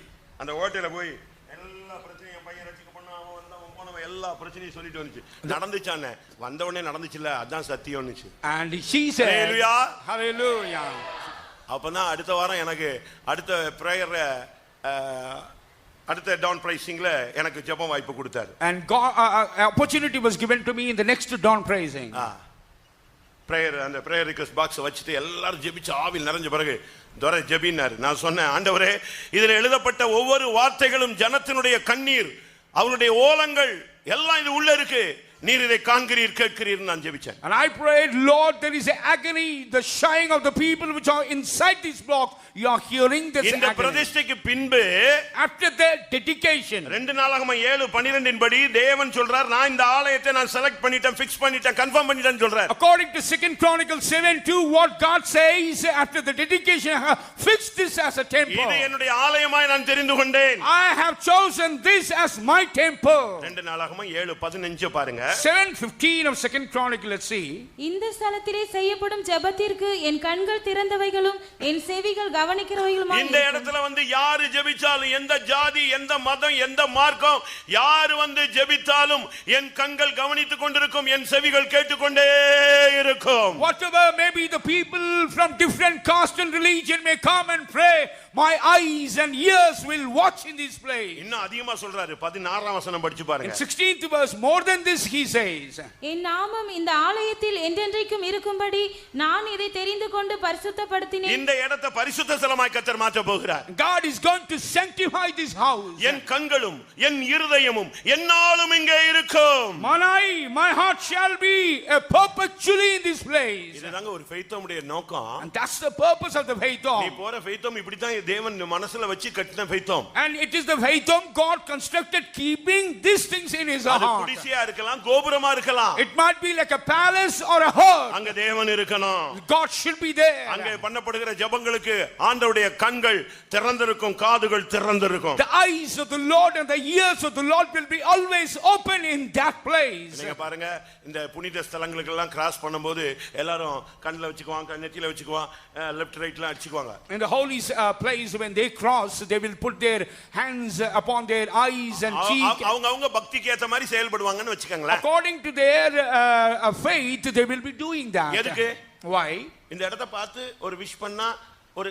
அந்த ஓட்டையில போய் எல்லா பிரச்சனையும் பையன் ரட்சிக்க பண்ணா அவன் வந்தவன் போனவன் எல்லா பிரச்சனையும் சொல்லிட்டு வந்துச்சு. நடந்துச்சானே, வந்த உடனே நடந்துச்சுல, அதான் சத்தியம்னுச்சு. And she said, Hallelujah. Hallelujah. அப்பதான் அடுத்த வாரம் எனக்கு அடுத்த பிரேயர் அடுத்த dawn praisingல எனக்கு ஜெபம் வாய்ப்பு கொடுத்தாரு. And God, opportunity was given to me in the next dawn praising. Prayer அந்த பிரேயர் ரிக்வெஸ்ட் பாக்ஸ் வச்சுட்டு எல்லாரும் ஜெபிச்சு ஆவியில் நிறைஞ்ச பிறகு துரை ஜெபினாரு. நான் சொன்னேன், ஆண்டவரே இதில் எழுதப்பட்ட ஒவ்வொரு வார்த்தைகளும் ஜனத்தினுடைய கண்ணீர், அவருடைய ஓலங்கள் எல்லாம் இது உள்ள இருக்கு, நீர் இதை காண்கிறீர் கேட்கிறீர் நான் ஜெபிச்சேன். And I prayed, Lord, there is an agony, the sighing of the people which are inside this block, you are hearing this agony. இந்த பிரதிஷ்டைக்கு பின்பு after the dedication 2 நாளாகமம் 7:12 படி தேவன் சொல்றார், நான் இந்த ஆலயத்தை நான் செலக்ட் பண்ணிட்டேன், ஃபிக்ஸ் பண்ணிட்டேன், கன்ஃபார்ம் பண்ணிட்டேன்னு சொல்றார். According to 2 Chronicles 7:2, what God says after the dedication, I have fixed this as a temple. இது என்னுடைய ஆலயமாய் நான் தெரிந்து கொண்டேன். I have chosen this as my temple. 2 நாளாகமம் 7:15 பாருங்க. 7:15 of 2 Chronicles, let's see. இந்த ஸ்தலத்திலே செய்யப்படும் ஜெபத்திற்கு என் கண்கள் திறந்தவைகளும் என் செவிகள் கவனிக்கிறவைகளுமாய் இந்த இடத்துல வந்து யாரு ஜெபிச்சாலும், எந்த ஜாதி, எந்த மதம், எந்த மார்க்கம், யாரு வந்து ஜெபித்தாலும் என் கண்கள் கவனித்துக் கொண்டிருக்கும், என் செவிகள் கேட்டுக்கொண்டே இருக்கும். Whatever may be the people from different caste and religion may come and pray, my eyes and ears will watch in this place. இன்னும் அதிகமா சொல்றாரு, 16ஆம் வசனம் படிச்சு பாருங்க. In 16th verse, more than this he says, என் நாமம் இந்த ஆலயத்தில் என்றென்றைக்கும் இருக்கும்படி நான் இதை தெரிந்து கொண்டு பரிசுத்தப்படுத்தினேன். இந்த இடத்தை பரிசுத்த ஸ்தலமாய் கர்த்தர் மாற்ற போகிறார். God is going to sanctify this house. என் கண்களும் என் இருதயமும் என்னாலும் இங்கே இருக்கும். My heart shall be perpetually in this place. இதுதாங்க ஒரு ஃபெய்த்தோமுடைய நோக்கம். And that's the purpose of the faith. நீ போற ஃபெய்த்தோம் இப்படி தான் தேவன் மனசுல வச்சு கட்டின ஃபெய்த்தோம். And it is the faith of God constructed keeping these things in his அது heart. குடிசையா இருக்கலாம், கோபுரமா இருக்கலாம். It might be like a palace or a hut. அங்க தேவன் இருக்கணும். God should be there. அங்க பண்ணப்படுகிற ஜெபங்களுக்கு ஆண்டவருடைய கண்கள் திறந்திருக்கும், காதுகள் திறந்திருக்கும். The eyes of the Lord and the ears of the Lord will be always open in that place. நீங்க பாருங்க, இந்த புனித ஸ்தலங்களுக்கு எல்லாம் கிராஸ் பண்ணும்போது எல்லாரும் கண்ணுல வச்சுக்குவாங்க, நெத்தியில வச்சுக்குவாங்க, லெஃப்ட் ரைட்ல அடிச்சுக்குவாங்க. In the holy place, when they cross, they will put their hands upon their eyes and cheek. அவங்க பக்திக்கு ஏத்த மாதிரி செயல்படுவாங்கன்னு வெச்சுக்கங்களா. According to their faith, they will be doing that. எதுக்கு? Why? இந்த இடத்தை பார்த்து ஒரு விஷ் பண்ணா, ஒரு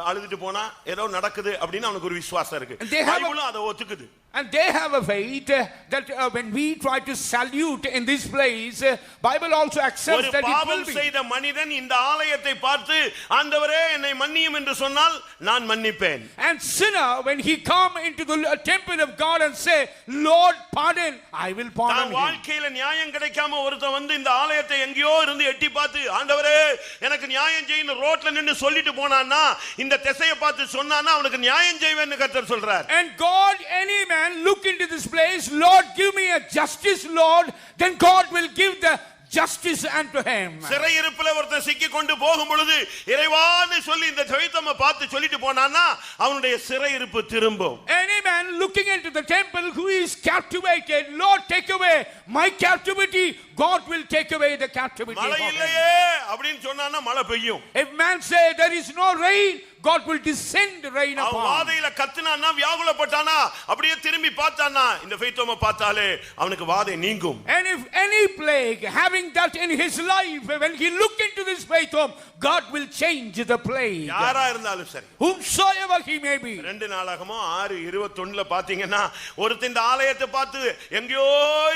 அழுதுட்டு போனா ஏதோ நடக்குது அப்படின்னு அவனுக்கு ஒரு விசுவாசம் இருக்கு. பைபிளும் அதை ஒத்துக்குது. And they have a faith that when we try to salute in this place, Bible also accepts that it will be. ஒரு பாவம் செய்த மனிதன் இந்த ஆலயத்தை பார்த்து ஆண்டவரே என்னை மன்னியும் என்று சொன்னால் நான் மன்னிப்பேன். And sinner, when he come into the temple of God and say, Lord, pardon, I will pardon him. வாழ்க்கையில நியாயம் கிடைக்காம ஒருத்தன் வந்து இந்த ஆலயத்தை எங்கேயோ இருந்து எட்டி பார்த்து ஆண்டவரே எனக்கு நியாயம் செய்யுன்னு ரோட்ல நின்னு சொல்லிட்டு போனான்னா, இந்த திசையை பார்த்து சொன்னான்னா அவனுக்கு நியாயம் செய்வேன்னு கர்த்தர் சொல்றார். And God, any man look into this place, Lord, give me a justice, Lord, then God will give the justice unto him. சிறையிருப்புல ஒருத்தன் சிக்கி கொண்டு போகும் பொழுது இறைவான்னு சொல்லி இந்த ஜெபத்தை பார்த்து சொல்லிட்டு போனான்னா அவனுடைய சிறையிருப்பு திரும்பும். Any man looking into the temple who is captivated, Lord, take away my captivity, God will take away the captivity. மழை இல்லையே அப்படினு சொன்னான்னா மழை பெய்யும். If man say there is no rain, God will descend rain upon. வாதையில கத்துனானா, வியாகுலப்பட்டானா, அப்படியே திரும்பி பார்த்தானா, இந்த ஃபெய்த்தோம பார்த்தாலே அவனுக்கு வாதை நீங்கும். And if any plague having that in his life, when he look into this faithom, God will change the plague. யாரா இருந்தாலும் சரி, whomsoever he may be. 2 நாளாகமோ 6:21ல பாத்தீங்கன்னா ஒருத்தன் இந்த ஆலயத்தை பார்த்து எங்கேயோ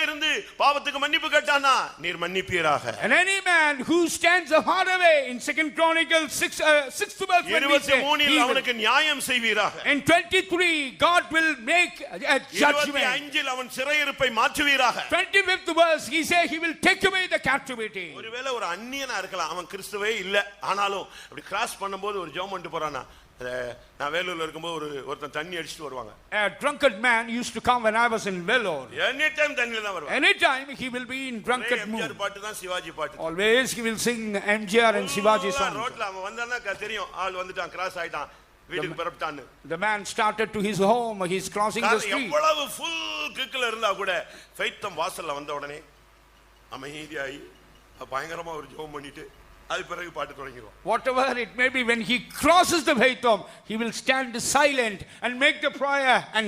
இருந்து பாவத்துக்கு மன்னிப்பு கேட்டானா, நீர் மன்னிப்பீராக. And any man who stands far away, in 2 Chronicles 6th verse, 23 அவனுக்கு நியாயம் செய்வீராக. in 23 God will make a judgment. 25 அவன் சிறையிருப்பை மாற்றுவீராக. 25th verse he say he will take away the captivity. ஒருவேளை ஒரு அந்நியனா இருக்கலாம், அவன் கிறிஸ்துவே இல்ல, ஆனாலும் அப்படி கிராஸ் பண்ணும்போது ஒரு ஜெபம் பண்ணிட்டு போறானா. நான் வேலூர்ல இருக்கும்போது ஒருத்தன் தண்ணி அடிச்சிட்டு வருவாங்க. A drunkard man used to come when I was in Vellore. Any time தண்ணில தான் வருவாங்க. Any time he will be in drunkard mood. MGR பாட்டு தான், சிவாஜி பாட்டு. Always he will sing MGR and Shivaji songs. ரோட்ல அவன் வந்தானா தெரியும், ஆள் வந்துட்டான், கிராஸ் ஆயிட்டான், வீட்டுக்கு பரப்பிட்டான்னு. The man started to his home, he is crossing the street. எவ்வளவு ஃபுல் கிக்ல இருந்தா கூட ஃபெய்த்தம் வாசல்ல வந்த உடனே அமைதியாகி பயங்கரமா ஒரு ஜெபம் பண்ணிட்டு அது பிறகு பாட்டு தொடங்கிடும். Whatever it may be, when he crosses the faithom, he will stand silent and make the prayer and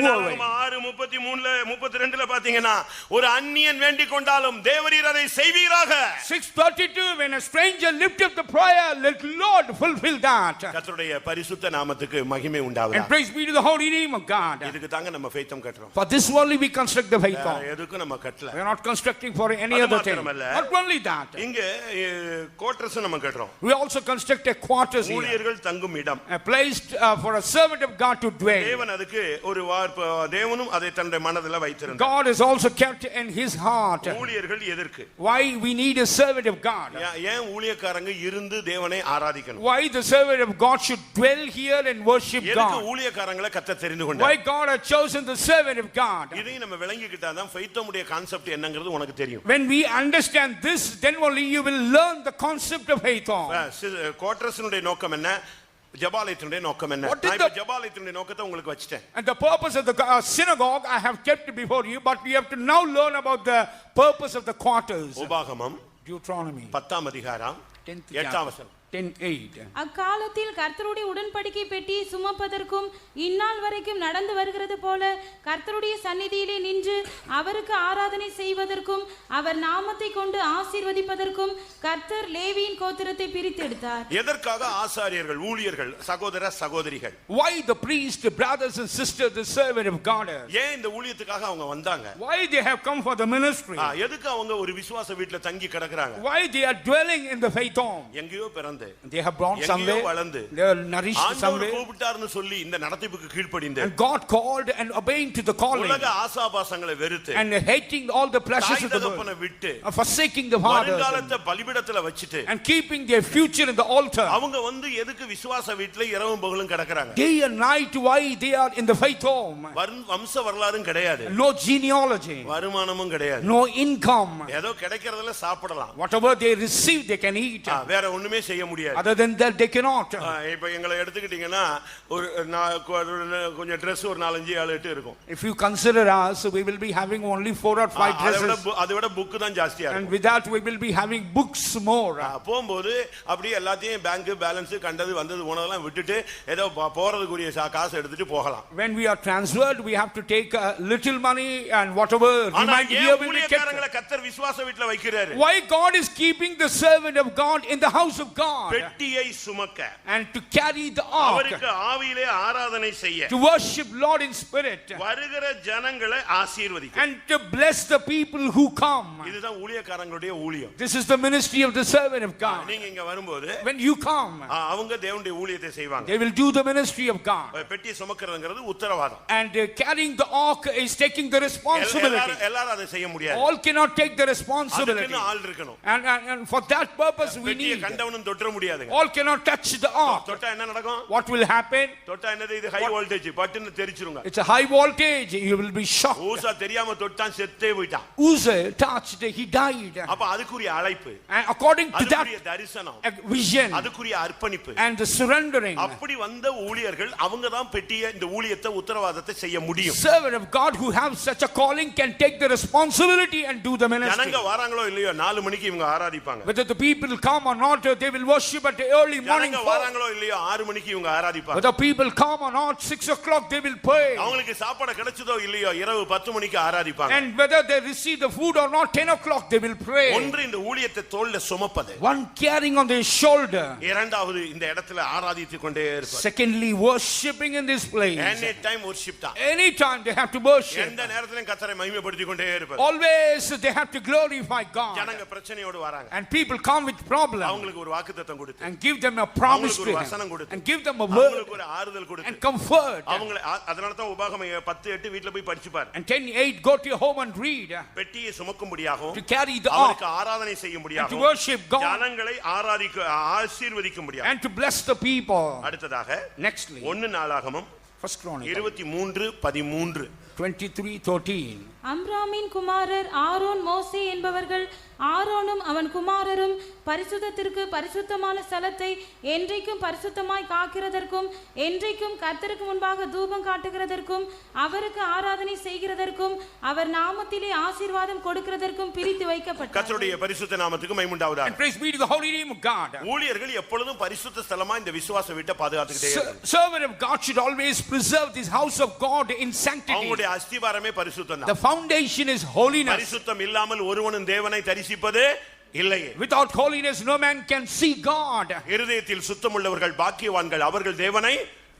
go away. 6:33-32ல பாத்தீங்கன்னா ஒரு அந்நியன் வேண்டிக் கொண்டாலும் தேவரீர் அதை செய்வீராக. 6:32 when a stranger lift up the prayer, let Lord fulfill that. கர்த்தருடைய பரிசுத்த நாமத்துக்கு மகிமை உண்டாவதாக. And praise be to the holy name of God. இதுக்கு தாங்க நம்ம ஃபெய்த்தம் கட்டறோம். For this only we construct the faithom. எதுக்கு நம்ம கட்டல. We are not constructing for any other thing. Not only that. இங்க கோட்ரஸ் நம்ம கட்டறோம். We also construct a quarters here. ஊழியர்கள் தங்கும் இடம். A place for a servant of God to dwell. தேவன் அதுக்கு ஒரு தேவனும் அதை தன்னுடைய மனதில வைத்திருந்தார். God is also kept in his heart. ஊழியர்கள் எதற்கு? Why we need a servant of God? ஏன் ஊழியக்காரங்க இருந்து தேவனை ஆராதிக்கணும்? Why the servant of God should dwell here and worship God? எதுக்கு ஊழியக்காரங்களை கர்த்தர் தெரிந்து கொண்டார்? Why God has chosen the servant of God? இதை நம்ம விளங்கிக்கிட்டா தான் ஃபெய்த்தமுடைய கான்செப்ட் என்னங்கிறது உனக்கு தெரியும். When we understand this, then only you will learn the concept of faithom. கோட்ரஸ்னுடைய நோக்கம் என்ன? ஜெபாலயத்தினுடைய நோக்கம் என்ன? நான் ஜெபாலயத்தினுடைய நோக்கத்தை உங்களுக்கு வச்சிட்டேன். And the purpose of the synagogue I have kept before you, but we have to now learn about the purpose of the quarters. உபாகமம் Deuteronomy 10ஆம் அதிகாரம் 8ஆம் வசனம். 10:8. அக்காலத்தில் கர்த்தருடைய உடன்படிக்கை பெட்டி சுமப்பதற்கும் இந்நாள் வரைக்கும் நடந்து வருகிறது போல கர்த்தருடைய சந்நிதியிலே நின்று அவருக்கு ஆராதனை செய்வதற்கும் அவர் நாமத்தை கொண்டு ஆசீர்வதிப்பதற்கும் கர்த்தர் லேவியின் கோத்திரத்தை பிரித்தெடுத்தார். எதற்காக ஆசாரியர்கள், ஊழியர்கள், சகோதர சகோதரிகள்? Why the priest, brothers and sisters, the servant of God? ஏன் இந்த ஊழியத்துக்காக அவங்க வந்தாங்க? Why they have come for the ministry? எதுக்கு அவங்க ஒரு விசுவாச வீட்ல தங்கி கிடக்குறாங்க? Why they are dwelling in the faith home? எங்கேயோ பிறந்த வளர்ந்து they have grown எங்கேயோ somewhere, வளர்ந்து they are nourished ஆண்டவர் somewhere, கூப்பிட்டாருன்னு சொல்லி இந்த நடத்திப்புக்கு கீழ்ப்படிந்து and God called and obeying to the calling, உலக ஆசாபாசங்களை வெறுத்து and hating all the pleasures தாய் of the தகப்பனை world, விட்டு forsaking the fathers, வருங்காலத்தை பலிபீடத்துல வச்சிட்டு and keeping their future in the altar. அவங்க வந்து எதுக்கு விசுவாச வீட்டுல இரவும் பகலும் கிடக்குறாங்க? Day and night, why they are in the faith home? வம்ச வரலாறும் கிடையாது, No genealogy, வருமானமும் கிடையாது, no income. ஏதோ கிடைக்கிறதுல சாப்பிடலாம், Whatever they receive, they can eat. வேற ஒண்ணுமே செய்ய முடியாது. Other than that, they cannot. இப்ப எங்களை எடுத்துக்கிட்டீங்கன்னா ஒரு கொஞ்சம் Dress ஒரு 4-5 7-8 இருக்கும். If you consider us, we will be having only 4 or 5 dresses, அதை விட புக் தான் ஜாஸ்தியா and இருக்கும். with that we will be having books more. போகும்போது அப்படியே எல்லாத்தையும் பேங்க் பேலன்ஸ் கண்டது வந்தது போனதெல்லாம் விட்டுட்டு ஏதோ போறதுக்குரிய காசு எடுத்துட்டு போகலாம். When we are transferred, we have to take little money and whatever remained here will be kept. கர்த்தர் விசுவாச வீட்டுல வைக்கிறாரு. Why God is keeping the servant of God in the house of God? பெட்டியை சுமக்க, and to carry the ark, அவருக்கு ஆவியிலே ஆராதனை செய்ய, to worship Lord in spirit, வருகிற ஜனங்களை ஆசீர்வதிக்க, and to bless the people who come. இதுதான் ஊழியக்காரங்களுடைய ஊழியம். This is the ministry of the servant of God. நீங்க இங்க வரும்போது When you come, அவங்க தேவனுடைய ஊழியத்தை செய்வாங்க. they will do the ministry of God. பெட்டியை சுமக்கிறதுங்கிறது உத்தரவாதம். And carrying the ark is taking the responsibility. எல்லாரும் அதை செய்ய முடியாது. All cannot take the responsibility. அதுக்கு ஆள் இருக்கணும். And for that purpose we பெட்டியை need. கண்டவனும் தொட்ட முடியாதுங்க. All cannot touch the ark. தொட்டா என்ன நடக்கும்? What will happen? தொட்டா என்னது? இது ஹை வோல்டேஜ், பட்டுன்னு தெரிச்சிருங்க. It's a high voltage. You will be shocked. ஊசா தெரியாம தொட்டான், செத்தே போயிட்டான். Uzzah touched, he died. அப்ப அதுக்குரிய அழைப்பு, And according to that அதுக்குரிய தரிசனம், vision, அதுக்குரிய அர்ப்பணிப்பு, and the surrendering, அப்படி வந்த ஊழியர்கள் அவங்க தான் பெட்டியை இந்த ஊழியத்தை உத்தரவாதத்தை செய்ய முடியும். servant of God who have such a calling can take the responsibility and do the ministry. ஜனங்க வராங்களோ இல்லையோ 4 மணிக்கு இவங்க ஆராதிப்பாங்க. Whether the people come or not, they will worship at the early morning. ஜனங்க வராங்களோ இல்லையோ 6 மணிக்கு இவங்க ஆராதிப்பாங்க. Whether people come or not, 6 o'clock they will pray. அவங்களுக்கு சாப்பாடு கிடைச்சதோ இல்லையோ இரவு 10 மணிக்கு ஆராதிப்பாங்க. And whether they receive the food or not, 10 o'clock they will pray. ஒன்று இந்த ஊழியத்தை தோள்ல சுமப்பது, One carrying on their shoulder. இரண்டாவது இந்த இடத்துல ஆராதித்துக் கொண்டே இருப்பார். Secondly, worshiping in this place. Any time worship தான். Anytime they have to worship. எந்த நேரத்திலும் கர்த்தரை மகிமைப்படுத்திக் கொண்டே இருப்பார். Always they have to glorify God. ஜனங்க பிரச்சனையோடு வராங்க. And people come with problems. அவங்களுக்கு ஒரு வாக்குத்தத்தம் கொடுத்து, And give them a promise to them. And give them a word. அவங்களுக்கு ஒரு ஆறுதல் கொடுத்து, And comfort. அவங்களை அதனால தான் உபாகமம் 10:8 வீட்ல போய் படிச்சு பாரு. And 10:8 go to your home and read. பெட்டியை சுமக்கும்படியாகவும், To carry the ark. அவருக்கு ஆராதனை And to செய்யும்படியாகவும், worship God. ஜனங்களை ஆசீர்வதிக்கும்படியாகவும். And to bless the people. அடுத்ததாக Nextly, 1 நாளாகமம் 1 Chronicle 23:13. 23:13. அம்ராமின் குமாரர் ஆரோன் மோசே என்பவர்கள். ஆரோனும் அவன் குமாரரும் பரிசுத்தத்திற்கு பரிசுத்தமான ஸ்தலத்தை என்றைக்கும் பரிசுத்தமாய் காக்கிறதற்கும், என்றைக்கும் கர்த்தருக்கு முன்பாக தூபம் காட்டுகிறதற்கும், அவருக்கு ஆராதனை செய்கிறதற்கும், அவர் நாமத்திலே ஆசீர்வாதம் கொடுக்கிறதற்கும் பிரித்து வைக்கப்பட்டார். கர்த்தருடைய பரிசுத்த நாமத்துக்கு மகிமை உண்டாவதாக. And praise be to the holy name of God. ஊழியர்கள் எப்பொழுதும் பரிசுத்த ஸ்தலமா இந்த விசுவாச வீட்டை பாதுகாத்துக்கிட்டே இருக்கணும். Servant of God should always preserve this house of God in sanctity. அவங்களுடைய அஸ்திவாரமே பரிசுத்தம் The தான். foundation is holiness. பரிசுத்தம் இல்லாமல் ஒருவனும் தேவனை தரிசிப்பது இல்லையே. Without holiness no man can see God. இருதயத்தில் சுத்தமுள்ளவர்கள் பாக்கியவான்கள், அவர்கள் தேவனை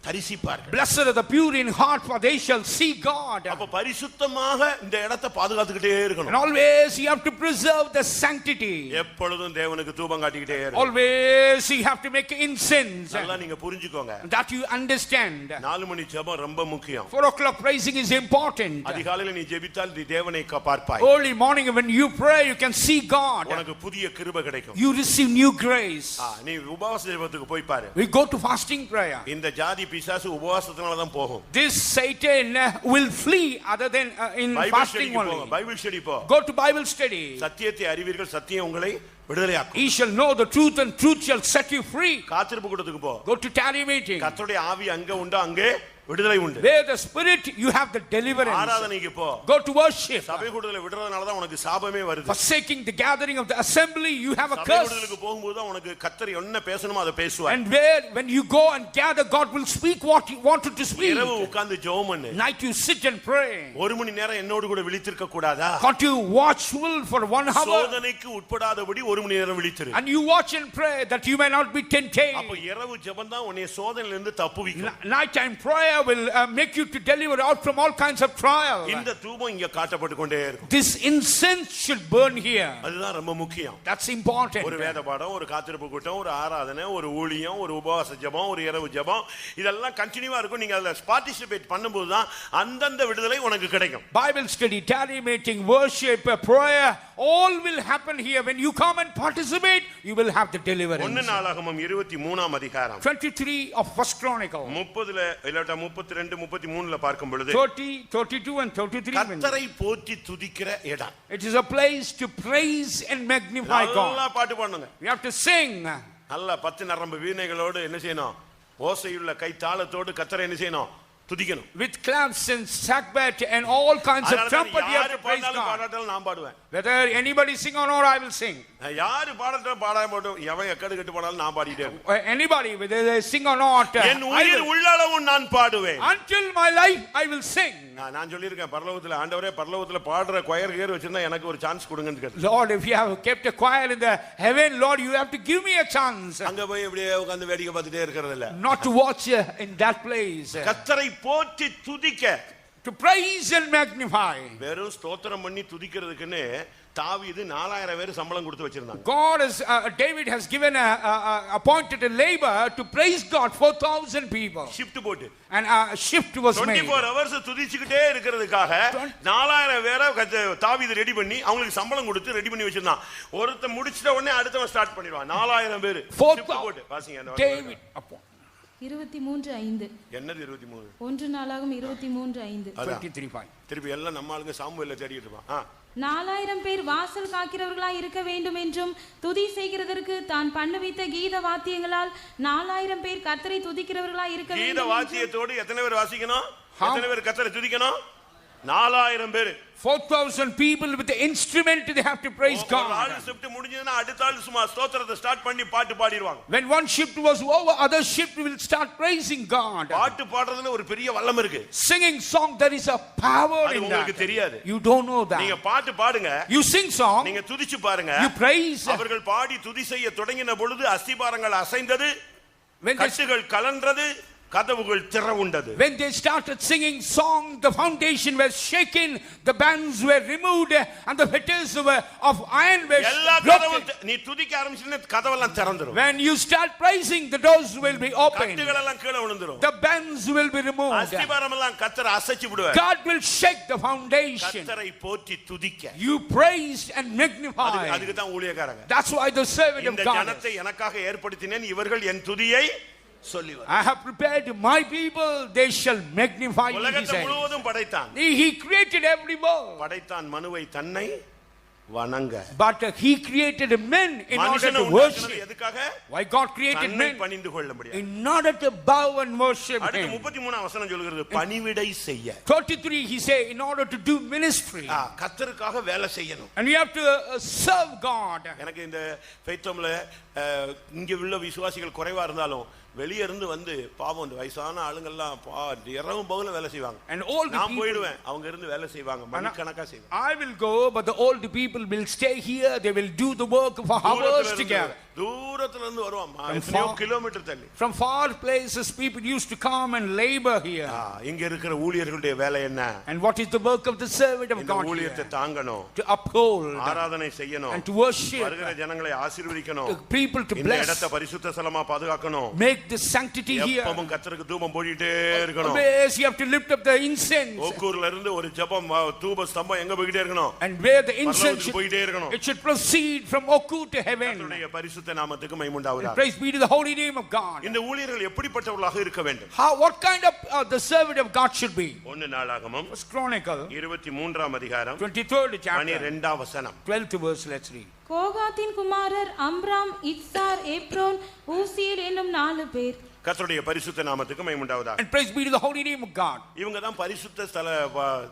தரிசிப்பார்கள். Blessed are the pure in heart, for they shall see God. அப்ப பரிசுத்தமாக இந்த இடத்தை பாதுகாத்துக்கிட்டே இருக்கணும். And always you have to preserve the sanctity. எப்பொழுதும் தேவனுக்கு தூபம் காட்டிக்கிட்டே இருக்கணும். Always you have to make incense. நல்லா நீங்க புரிஞ்சுக்கோங்க. That you understand. 4 மணி ஜெபம் ரொம்ப முக்கியம். 4 o'clock praising is important. அதிகாலையில நீ ஜெபித்தால் நீ தேவனை பார்ப்பாய். Early morning when you pray you can see God. உனக்கு புதிய கிருபை கிடைக்கும். You receive new grace. நீ உபவாச ஜெபத்துக்கு போய் பாரு. We go to fasting prayer. இந்த ஜாதி பிசாசு உபவாசத்தினால தான் போகும். This Satan will flee other than in fasting only. Bible study போ. Go to Bible study. சத்தியத்தை அறிவீர்கள், சத்தியம் உங்களை விடுதலையாக்கும். Ye shall know the truth and truth shall set you free. காத்திருப்பு கூட்டத்துக்கு போ. Go to tarry meeting. கர்த்தருடைய ஆவி அங்க உண்டு, அங்கே விடுதலை உண்டு. Where the spirit you have the deliverance. ஆராதனைக்கு போ. Go to worship. சபை கூட்டத்துல விடுறதுனால தான் உனக்கு சாபமே வருது. Forsaking the gathering of the assembly you have a சபை curse. கூட்டத்துக்கு போகும்போது தான் உனக்கு கர்த்தர் என்ன பேசணுமோ அதை பேசுவார். And when you go and gather, God will speak what he wanted to speak. இரவு உட்கார்ந்து ஜெபம் பண்ணு. Night you sit and pray. 1 மணி நேரம் என்னோடு கூட விழித்திருக்க கூடாதா? Can't you watchful for 1 hour? சோதனைக்கு உட்படாதபடி 1 மணி நேரம் விழித்திரு. And you watch and pray that you may not be tempted. அப்ப இரவு ஜெபம் தான் உன்னை சோதனையிலிருந்து தப்புவிக்கும். Night time prayer will make you to deliver out from all kinds of trial. இந்த தூபம் இங்க காட்டப்பட்டு கொண்டே இருக்கும். This incense should burn here. அதுதான் ரொம்ப முக்கியம். That's important. ஒரு வேத பாடம், ஒரு காத்திருப்பு கூட்டம், ஒரு ஆராதனை, ஒரு ஊழியம், ஒரு உபவாச ஜெபம், ஒரு இரவு ஜெபம், இதெல்லாம் கண்டினியூவா இருக்கும். நீங்க அதுல பார்ட்டிசிபேட் பண்ணும்போது தான் அந்தந்த விடுதலை உனக்கு கிடைக்கும். Bible study, tarry meeting, worship, prayer, all will happen here. When you come and participate, you will have the deliverance. 1 நாளாகமம் 23ஆம் அதிகாரம் 23 of First Chronicle. 30ல இல்லட்டா 32 33ல பார்க்கும் பொழுது 30, 32 and 33. கர்த்தரை போற்றி துதிக்கிற இடம். It is a place to praise and magnify God. நல்லா பாட்டு பாடுங்க. We have to sing. நல்ல 10 நரம்பு வீணைகளோடு என்ன செய்யணும்? ஓசையுள்ள கை தாளத்தோடு கர்த்தரை என்ன செய்யணும்? துதிக்கணும். With claps and sackbut and all kinds of trumpet, you have to praise God. பாடாட்டாலும் நான் பாடுவேன். Whether anybody sing or not, I will sing. யாரு பாடட்டும் பாடாம போட்டும் எவன் எக்கடு கட்டு பாடாலும் நான் பாடிட்டே இருப்பேன். Anybody, whether they sing or not, என் உயிர் உள்ளளவும் நான் பாடுவேன். Until my life I will sing. நான் சொல்லியிருக்கேன் பரலோகத்துல ஆண்டவரே பரலோகத்துல பாடுற கொயர் கேர் வச்சிருந்தா எனக்கு ஒரு சான்ஸ் கொடுங்கன்னு கேட்டேன். Lord, if you have kept a choir in the heaven, Lord, you have to give me a chance. அங்க போய் இப்படியே உட்கார்ந்து வேடிக்கை பார்த்துட்டே இருக்கிறது இல்ல. Not to watch in that place. கர்த்தரை போற்றி துதிக்க, to praise and magnify. வெறும் ஸ்தோத்திரம் பண்ணி துதிக்கிறதுக்குன்னு தாவீது 4000 பேர் சம்பளம் கொடுத்து வச்சிருந்தாங்க. God is David has given appointed a labor to praise God 4000 people. Shift போட்டு And a shift was made. 24 hours துதிச்சிட்டே இருக்கிறதுக்காக 4000 பேரை தாவீது ரெடி பண்ணி அவங்களுக்கு சம்பளம் கொடுத்து ரெடி பண்ணி வச்சிருந்தான். ஒருத்தன் முடிச்சிட்ட உடனே அடுத்தவன் ஸ்டார்ட் பண்ணிடுவான். 4000 பேர் ஷிஃப்ட் போட்டு வாசிங்க அந்த David upon 23:5. என்னது 23? 1 நாளாகமம் 23:5. 23:5. திருப்பி எல்லாம் நம்ம ஆளுங்க சாமுவேல்ல தேடிட்டு இருப்பான். 4000 பேர் வாசல் காக்கிறவர்களாய் இருக்க வேண்டும் என்றும் துதி செய்கிறதற்கு தான் பண்ணுவித்த கீத வாத்தியங்களால் 4000 பேர் கர்த்தரை துதிக்கிறவர்களாய் இருக்க வேண்டும். கீத வாத்தியத்தோடு எத்தனை பேர் வாசிக்கணும்? எத்தனை பேர் கர்த்தரை துதிக்கணும்? 4000 பேர். 4000 people with the instrument, they have to praise God. ஆளு ஷிஃப்ட் முடிஞ்சதுனா அடுத்த ஆளு சும்மா ஸ்தோத்திரத்தை ஸ்டார்ட் பண்ணி பாட்டு பாடிடுவாங்க. When one shift was over, other shift will start praising God. பாட்டு பாடுறதுல ஒரு பெரிய வல்லம் இருக்கு. Singing song, there is a power in that. உங்களுக்கு தெரியாது. You don't know that. நீங்க பாட்டு பாடுங்க. You sing song. நீங்க துதிச்சு பாருங்க. You praise. அவர்கள் பாடி துதி செய்ய தொடங்கின பொழுது அஸ்திபாரங்கள் அசைந்தது, கட்டுகள் கலன்றது, கதவுகள் திறவுண்டது. When they started singing song, the foundation was shaken, the bands were removed, and the fetters of iron were broken. நீ துதிக்க ஆரம்பிச்சீங்கன்னா கதவெல்லாம் திறந்துரும். When you start praising, the doors will be opened. கட்டுகள் எல்லாம் கீழ விழுந்துரும். The bands will be removed. அஸ்திபாரம் எல்லாம் கர்த்தர் அசைச்சு விடுவார். God will shake the foundation. கர்த்தரை போற்றி துதிக்க. You praise and magnify. அதுக்கு தான் ஊழியக்காரங்க. That's why the servant of God. இந்த ஜனத்தை எனக்காக ஏற்படுத்தினேன், இவர்கள் என் துதியை சொல்லுவார். I have prepared my people, they shall magnify me. உலகத்தை முழுவதும் படைத்தான். He created every world. படைத்தான் மனுவை தன்னை வணங்க. But he created men in order to worship. எதுக்காக? Why God created men? பணிந்து கொள்ள முடியாது. In order to bow and worship அடுத்து him. 33 வசனம் சொல்கிறது பணிவிடை செய்ய. 33 he say in order to do ministry. கர்த்தருக்காக வேலை செய்யணும். And you have to serve God. எனக்கு இந்த ஃபெய்த்தோம்ல இங்க உள்ள விசுவாசிகள் குறைவா இருந்தாலும் வெளிய இருந்து வந்து பாவம் இந்த வயசான ஆளுங்கெல்லாம் இரவும் பகலும் வேலை செய்வாங்க. And all the நான் போய்டுவேன், அவங்க இருந்து வேலை செய்வாங்க, மணிக்கணக்கா செய்வாங்க. I will go, but the old people will stay here, they will do the work for hours together. தூரத்துல இருந்து வருவாங்க, எத்தனையோ கிலோமீட்டர் தள்ளி. From far places people used to come and labor here. இங்க இருக்கிற ஊழியர்களுடைய வேலை என்ன? And what is the work of the servant of God? ஊழியத்தை தாங்கணும், to uphold, ஆராதனை செய்யணும், and to worship, வருகிற ஜனங்களை ஆசீர்வதிக்கணும், people to இந்த bless, இடத்தை பரிசுத்த ஸ்தலமா பாதுகாக்கணும், make the sanctity here. எப்பவும் கர்த்தருக்கு தூபம் போடிட்டே இருக்கணும். Always you have to lift up the incense. ஓக்கூர்ல இருந்து ஒரு ஜெபம் தூப ஸ்தம்பம் எங்க போயிட்டே இருக்கணும்? And where the incense போயிட்டே இருக்கணும். it should proceed from Oku to heaven. கர்த்தருடைய பரிசுத்த நாமத்துக்கு மகிமை உண்டாவதாக. Praise be to the holy name of God. இந்த ஊழியர்கள் எப்படிப்பட்டவர்களாக இருக்க வேண்டும்? What kind of the servant of God should be? 1 நாளாகமம் First Chronicle 23ஆம் அதிகாரம் 23rd chapter 12ஆம் வசனம். 12th verse, let's read. கோகாத்தின் குமாரர் அம்ராம், இத்சார், எப்ரோன், ஊசியேல் என்னும் 4 பேர். கர்த்தருடைய பரிசுத்த நாமத்துக்கு மகிமை உண்டாவதாக. And praise be to the holy name of God. இவங்க தான் பரிசுத்த ஸ்தல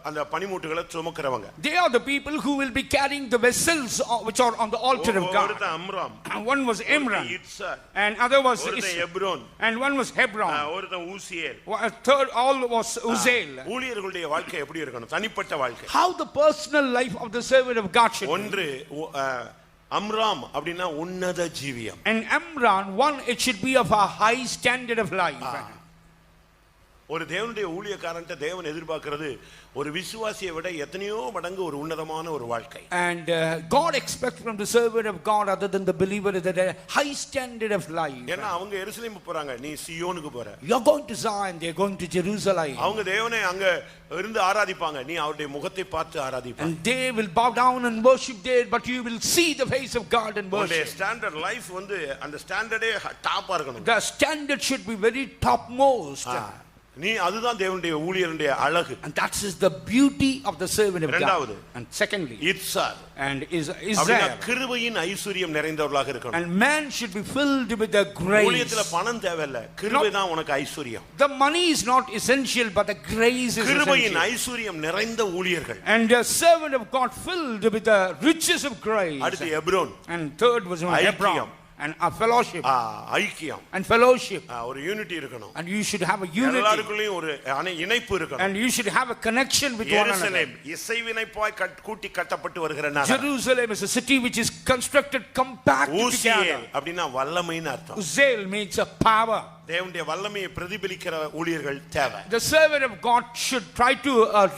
அந்த பனிமூட்டுகளை சுமக்கிறவங்க. They are the people who will be carrying the vessels which are on the altar of God. ஒருத்தன் Amram, One was Imran, Izhar, and other was ஒருத்தன் Hebron, and one was Hebron, ஒருத்தன் Uzziel, third all was Uziel. ஊழியர்களுடைய வாழ்க்கை எப்படி இருக்கணும்? தனிப்பட்ட வாழ்க்கை. How the personal life of the servant of God should be. ஒன்று அம்ராம் அப்படினா உன்னத ஜீவியம். And Amran, one, it should be of a high standard of life. ஒரு தேவனுடைய ஊழியக்காரன்ட்ட தேவன் எதிர்பார்க்கிறது ஒரு விசுவாசியை விட எத்தனையோ மடங்கு ஒரு உன்னதமான ஒரு வாழ்க்கை. And God expects from the servant of God other than the believer that a high standard of life. ஏன்னா அவங்க எருசலேம் போறாங்க, நீ சீயோனுக்கு போற. You are going to Zion, they are going to Jerusalem. அவங்க தேவனை அங்க இருந்து ஆராதிப்பாங்க, நீ அவருடைய முகத்தை பார்த்து ஆராதிப்பாங்க. And they will bow down and worship there, but you will see the face of God and worship. உங்களுடைய ஸ்டாண்டர்ட் லைஃப் வந்து அந்த ஸ்டாண்டர்டே டாப்பா இருக்கணும். The standard should be very topmost. நீ அதுதான் தேவனுடைய ஊழியருடைய அழகு. And that is the beauty of the servant of God. And secondly, Izhar and Israel. கிருபையின் ஐஸ்வரியம் நிறைந்தவர்களாக இருக்கணும். And man should be filled with the grace. ஊழியத்துல பணம் தேவையில்லை, கிருபை தான் உனக்கு ஐஸ்வரியம். The money is not essential, but the grace is essential. கிருபையின் ஐஸ்வரியம் நிறைந்த ஊழியர்கள். And a servant of God filled with the riches of grace. அடுத்து Hebron. And third was Hebron. And a fellowship. ஐக்கியம். And fellowship. ஒரு யூனிட்டி இருக்கணும். And you should have a unity. எல்லாருக்குள்ளேயும் ஒரு இணைப்பு இருக்கணும். And you should have a connection with one another. எருசலேம் இசைவினைப்பாய் கூட்டி கட்டப்பட்டு வருகிற நகரம். Jerusalem is a city which is constructed compacted together. அப்படினா வல்லமைன்னு அர்த்தம். Uziel means a power. தேவனுடைய வல்லமையை பிரதிபலிக்கிற ஊழியர்கள் தேவை. The servant of God should try to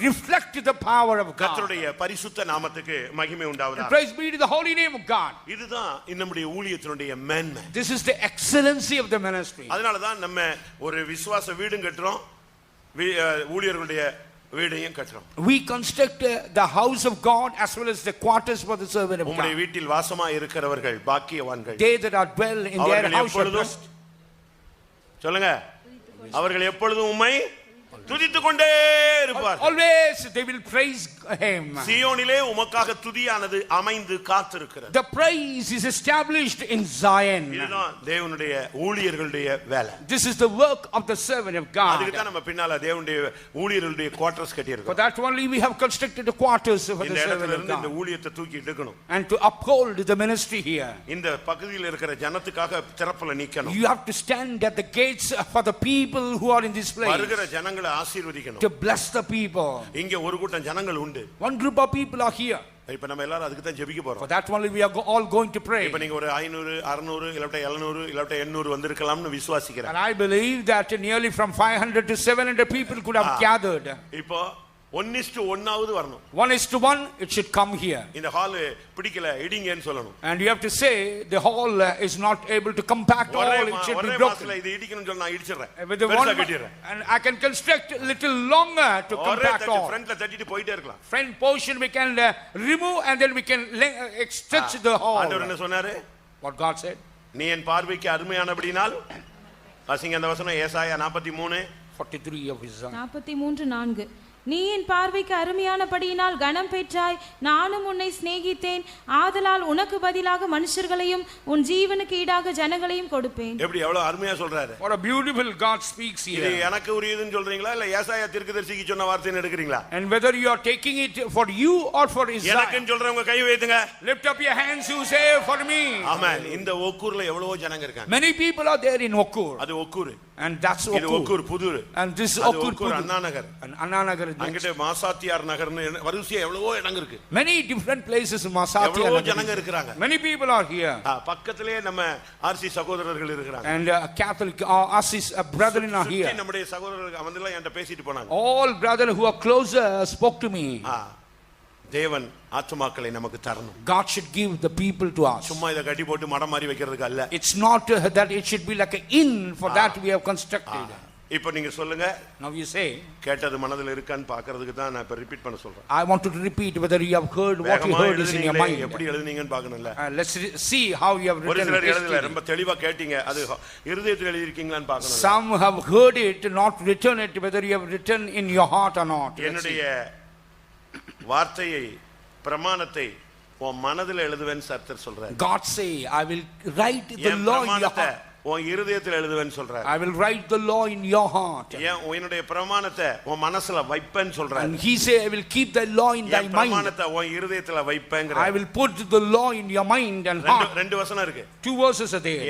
reflect the power of God. கர்த்தருடைய பரிசுத்த நாமத்துக்கு மகிமை உண்டாவதாக. Praise be to the holy name of God. இதுதான் நம்முடைய ஊழியத்தினுடைய மேன்மை. This is the excellency of the ministry. அதனால தான் நம்ம ஒரு விசுவாச வீடும் கட்டறோம், ஊழியர்களுடைய வீடையும் கட்டறோம். We construct the house of God as well as the quarters for the servant of God. உம்முடைய வீட்டில் வாசமா இருக்கிறவர்கள் பாக்கியவான்கள். They that are dwell in their house. சொல்லுங்க, அவர்கள் எப்பொழுதும் உம்மை துதித்துக் கொண்டே இருப்பார்கள். Always they will praise him. சீயோனிலே உமக்காக துதியானது அமைந்து காத்திருக்கிறது. The praise is established in Zion. இதுதான் தேவனுடைய ஊழியர்களுடைய வேலை. This is the work of the servant of God. அதுக்கு தான் நம்ம பின்னால தேவனுடைய ஊழியர்களுடைய குவார்ட்டர்ஸ் கட்டி இருக்கோம். For that only we have constructed the quarters for the servant of God. இந்த ஊழியத்தை தூக்கி எடுக்கணும். And to uphold the ministry here. இந்த பகுதியில் இருக்கிற ஜனத்துக்காக திறப்புல நிக்கணும். You have to stand at the gates for the people who are in this place. வருகிற ஜனங்களை ஆசீர்வதிக்கணும். To bless the people. இங்க ஒரு கூட்டம் ஜனங்கள் உண்டு. One group of people are here. இப்ப நம்ம எல்லாரும் அதுக்கு தான் ஜெபிக்க போறோம். For that only we are all going to pray. இப்ப நீங்க ஒரு 500 600 இல்ல 700 இல்ல 800 வந்திருக்கலாம்னு விசுவாசிக்கிறேன். And I believe that nearly from 500 to 700 people could have gathered. இப்போ 1:1 வரணும். 1:1 it should come here. இந்த ஹால் பிடிக்கல இடிங்கன்னு சொல்லணும். And you have to say the hall is not able to compact all, it should be broken. இது இடிக்கணும்னு சொன்னா நான் இடிச்சிறேன். பெருசா கட்டிறேன். And I can construct a little longer to compact all. ஃப்ரண்ட்ல தட்டிட்டு போயிட்டே இருக்கலாம். Front portion we can remove and then we can stretch the hall. ஆண்டவர் என்ன சொன்னாரு? What God said? நீ என் பார்வைக்கு அருமையானபடினால் வாசிங்க அந்த வசனம் ஏசாயா 43 43 of his son. 43:4 நீ என் பார்வைக்கு அருமையானபடியினால் கனம் பெற்றாய், நானும் உன்னை சிநேகித்தேன், ஆதலால் உனக்கு பதிலாக மனுஷர்களையும் உன் ஜீவனுக்கு ஈடாக ஜனங்களையும் கொடுப்பேன். எப்படி எவ்வளவு அருமையா சொல்றாரு. What a beautiful God speaks here. இது எனக்கு உரியதுன்னு சொல்றீங்களா இல்ல ஏசாயா தீர்க்கதரிசிக்கு சொன்ன வார்த்தையை எடுக்கறீங்களா? And whether you are taking it for you or for Israel. எனக்குன்னு சொல்றவங்க கை வைத்துங்க. Lift up your hands who say for me. ஆமென். இந்த ஒக்கூர்ல எவ்வளவோ ஜனங்க இருக்காங்க. Many people are there in Okkur. அது ஒக்கூர். And that's Okkur. இது Okkur Pudur. And this Okkur Anna Nagar. And Anna Nagar. அங்கட்ட Masathiyar நகர்னு வரிசையா எவ்வளவோ இடங்க இருக்கு. Many different places in Masathiya. எவ்வளவோ ஜனங்க இருக்காங்க. Many people are here. பக்கத்திலே நம்ம ஆர்சி சகோதரர்கள் இருக்காங்க. And Catholic Arsis brethren are here. நம்முடைய சகோதரர்கள் அவங்கெல்லாம் என்கிட்ட பேசிட்டு போனாங்க. All brethren who are closer spoke to me. தேவன் ஆத்துமாக்களை நமக்கு தரணும். God should give the people to us. சும்மா இத கட்டி போட்டு மடம் மாதிரி வைக்கிறதுக்கு அல்ல. It's not that it should be like an inn, for that we have constructed. இப்போ நீங்க சொல்லுங்க. Now you say. கேட்டது மனதில் இருக்கான்னு பார்க்கிறதுக்கு தான் நான் இப்ப ரிப்பீட் பண்ண சொல்றேன். I want to repeat whether you have heard what you heard is in your mind. எப்படி எழுதுனீங்கன்னு பார்க்கணும்ல. Let's see how you have written. ஒரு சிலர் எழுதல, ரொம்ப தெளிவா கேட்டீங்க. அது இருதயத்தில் எழுதி இருக்கீங்களான்னு பார்க்கணும். Some have heard it, not written it, whether you have written in your heart or not. என்னுடைய வார்த்தையை பிரமாணத்தை உன் மனதில் எழுதுவேன்னு கர்த்தர் சொல்றார். God say I will write the law in your heart. உன் இருதயத்தில் எழுதுவேன்னு சொல்றார். I will write the law in your heart. ஏன் உன்னுடைய பிரமாணத்தை உன் மனசுல வைப்பேன்னு சொல்றார். And he say I will keep the law in thy mind. பிரமாணத்தை உன் இருதயத்துல வைப்பேங்கற. I will put the law in your mind and heart. ரெண்டு வசனம் இருக்கு. Two verses are there.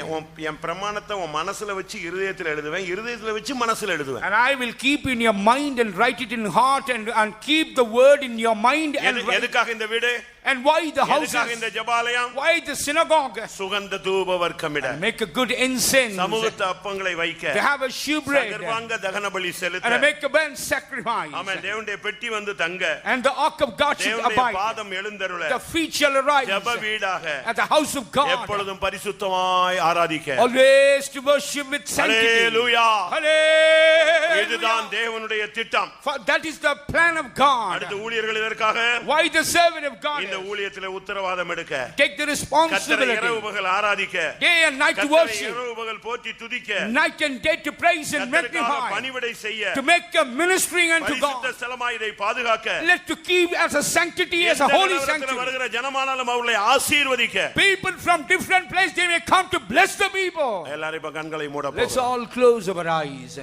என் பிரமாணத்தை உன் மனசுல வச்சு இருதயத்துல எழுதுவேன், இருதயத்துல வச்சு மனசுல எழுதுவேன். And I will keep in your mind and write it in heart and keep the word in your mind and எதுக்காக இந்த வீடு? And why the houses? எதுக்காக இந்த ஜெபாலயம்? Why the synagogue? சுகந்த தூப வர்க்கமிட. Make a good incense. சமூகத்து அப்பங்களை வைக்க. To have a shewbread. சர்வாங்க தகன பலி செலுத்த. And make a burnt sacrifice. ஆமென். தேவனுடைய பெட்டி வந்து தங்க. And the ark of God should abide. தேவனுடைய பாதம் எழுந்தருள. The feet shall arise. ஜெப வீடாக. At the house of God. எப்பொழுதும் பரிசுத்தமாய் ஆராதிக்க. Always to worship with sanctity. Hallelujah. Hallelujah. இதுதான் தேவனுடைய திட்டம். That is the plan of God. அடுத்து ஊழியர்கள் இதற்காக. Why the servant of God? இந்த ஊழியத்திலே உத்தரவாதம் எடுக்க. Take the responsibility. கர்த்தரை இரவு பகல் ஆராதிக்க. Day and night to worship. இரவு பகல் போற்றி துதிக்க. Night and day to praise and magnify. பணிவிடை செய்ய. To make a ministering unto God. பரிசுத்த ஸ்தலமாய் இதை பாதுகாக்க. Let to keep as a sanctity, as a holy sanctuary. வருகிற ஜனமானாலும் அவர்களை ஆசீர்வதிக்க. People from different places, they may come to bless the people. எல்லாரும் இப்ப கண்களை மூட போறோம். Let's all close our eyes.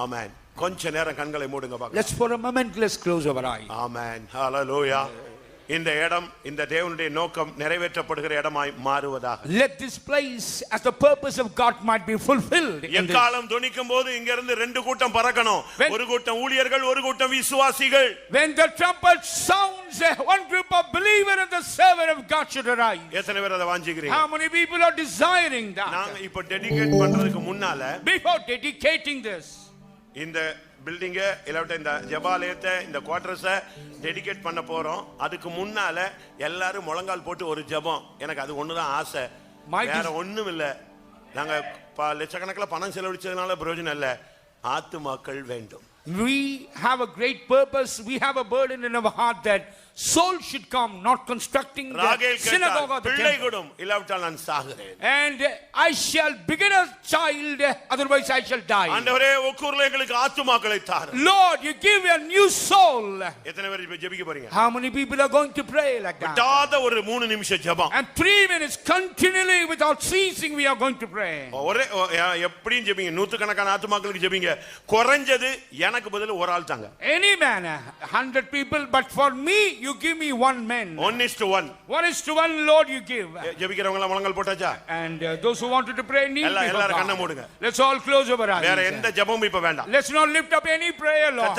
ஆமென். கொஞ்ச நேரம் கண்களை மூடுங்க பாருங்க. Let's for a moment let's close our eyes. ஆமென். ஹalleluya. இந்த இடம் இந்த தேவனுடைய நோக்கம் நிறைவேற்றப்படுகிற இடமாய் மாறுவதாக. Let this place as the purpose of God might be fulfilled. எக்காலம் துணிக்கும்போது இங்க இருந்து ரெண்டு கூட்டம் பறக்கணும். ஒரு கூட்டம் ஊழியர்கள், ஒரு கூட்டம் விசுவாசிகள். When the trumpet sounds, one group of believers and the servant of God should arise. எத்தனை பேர் அதை வாஞ்சிக்கிறீங்க? How many people are desiring that? நாங்க இப்ப டெடிகேட் பண்றதுக்கு முன்னால, before dedicating this, இந்த பில்டிங்க இல்லாட்ட இந்த ஜெபாலயத்தை இந்த குவார்டர்ஸை டெடிகேட் பண்ண போறோம். அதுக்கு முன்னால எல்லாரும் முழங்கால் போட்டு ஒரு ஜெபம். எனக்கு அது ஒண்ணுதான் ஆசை, வேற ஒண்ணும் இல்ல. நாங்க லட்சக்கணக்கில் பணம் செலவழிச்சதுனால பிரயோஜனம் இல்ல. ஆத்துமாக்கள் வேண்டும். We have a great purpose. We have a burden in our heart that soul should come, not constructing the synagogue or the temple. And I shall begin a child, otherwise I shall die. Lord, you give a new soul. How many people are going to pray like that? And 3 minutes continually without ceasing we are going to pray. Any man, 100 people, but for me you give me 1 man. 1:1. 1:1, Lord, you give. And those who wanted to pray need. Let's all close our eyes. Let's not lift up any prayer, Lord.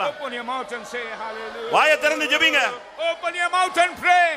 Open your mouth and say hallelujah. Open your mouth and pray.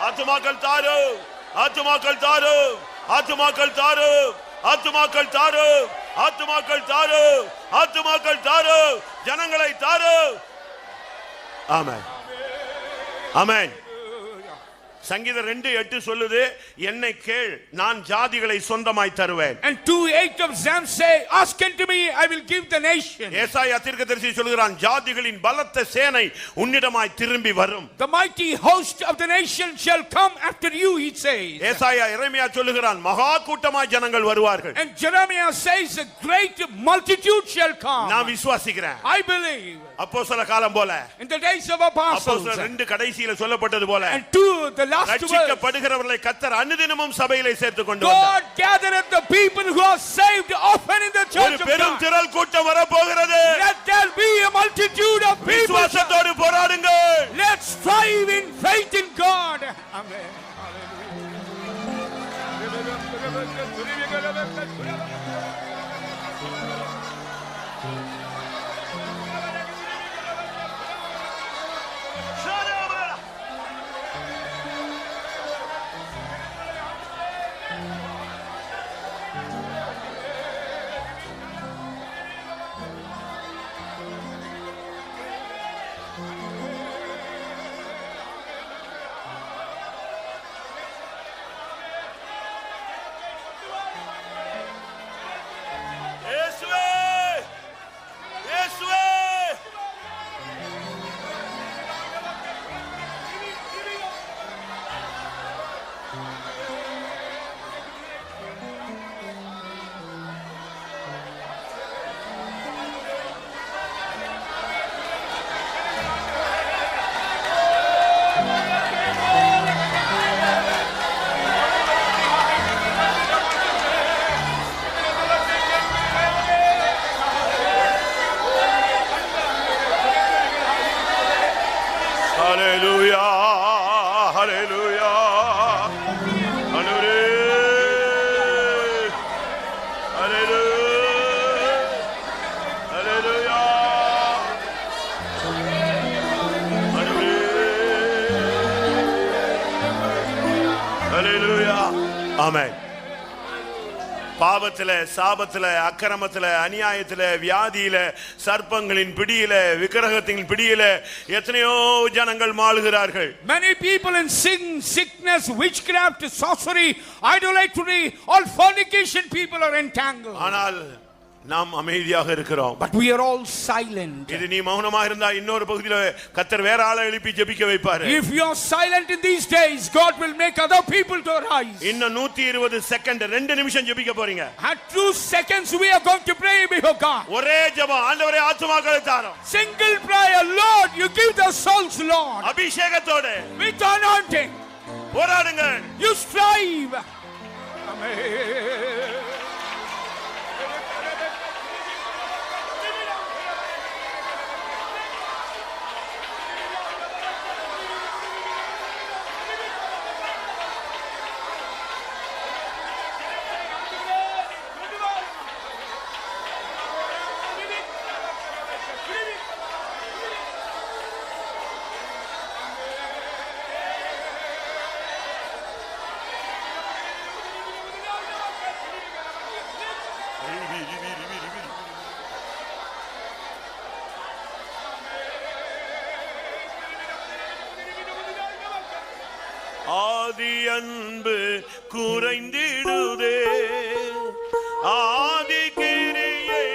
ஆத்துமாக்கள் தாரு, ஆத்துமாக்கள் தாரு, ஆத்துமாக்கள் தாரு, ஆத்துமாக்கள் தாரு, ஆத்துமாக்கள் தாரு, ஆத்துமாக்கள் தாரு, ஜனங்களை தாரு. ஆமென். ஆமென். சங்கீதம் 2:8 சொல்லுது, என்னை கேள், நான் ஜாதிகளை சொந்தமாய் தருவேன். And 2:8 of Psalm say, ask unto me, I will give the nation. ஏசாயா தீர்க்கதரிசி சொல்கிறான், ஜாதிகளின் பலத்த சேனை உன்னிடமாய் திரும்பி வரும். The mighty host of the nation shall come after you, he says. ஏசாயா எரேமியா சொல்கிறான், மகா கூட்டமாய் ஜனங்கள் வருவார்கள். And Jeremiah says, a great multitude shall come. நான் விசுவாசிக்கிறேன். I believe. அப்போஸ்தல காலம் போல, in the days of apostles, அப்போஸ்தலர் 2 கடைசியில சொல்லப்பட்டது போல, and 2 the last verse, ரட்சிக்கப்படுகிறவர்களை கர்த்தர் அனுதினமும் சபையிலே சேர்த்து கொண்டு வந்தார். God gathered the people who are saved often in the church of God. பெரும் திரள் கூட்டம் வர போகிறது. Let there be a multitude of people. விசுவாசத்தோடு போராடுங்கள். Let's strive in faith in God. Amen. Hallelujah. Hallelujah. Hallelujah. ஆமென். பாவத்தில, சாபத்தில, அக்கிரமத்தில, அநியாயத்தில, வியாதியில, சர்ப்பங்களின் பிடியில, விக்கிரகத்தின் பிடியில எத்தனையோ ஜனங்கள் மாளுகிறார்கள். Many people in sin, sickness, witchcraft, sorcery, idolatry, all fornication people are entangled. ஆனால் நாம் அமைதியாக இருக்கிறோம். But we are all silent. இது நீ மௌனமா இருந்தா இன்னொரு பகுதியில கர்த்தர் வேற ஆளை எழுப்பி ஜெபிக்க வைப்பாரு. If you are silent in these days, God will make other people to arise. இன்னும் 120 செகண்ட் 2 நிமிஷம் ஜெபிக்க போறீங்க. At 2 seconds we are going to pray before God. ஒரே ஜெபம், ஆண்டவரே ஆத்துமாக்களை தாரும். Single prayer, Lord, you give the souls, Lord. அபிஷேகத்தோட, with anointing. போராடுங்க. You strive. Amen. ஆதி அன்பு குறைந்திடுதே, ஆதி கிரியை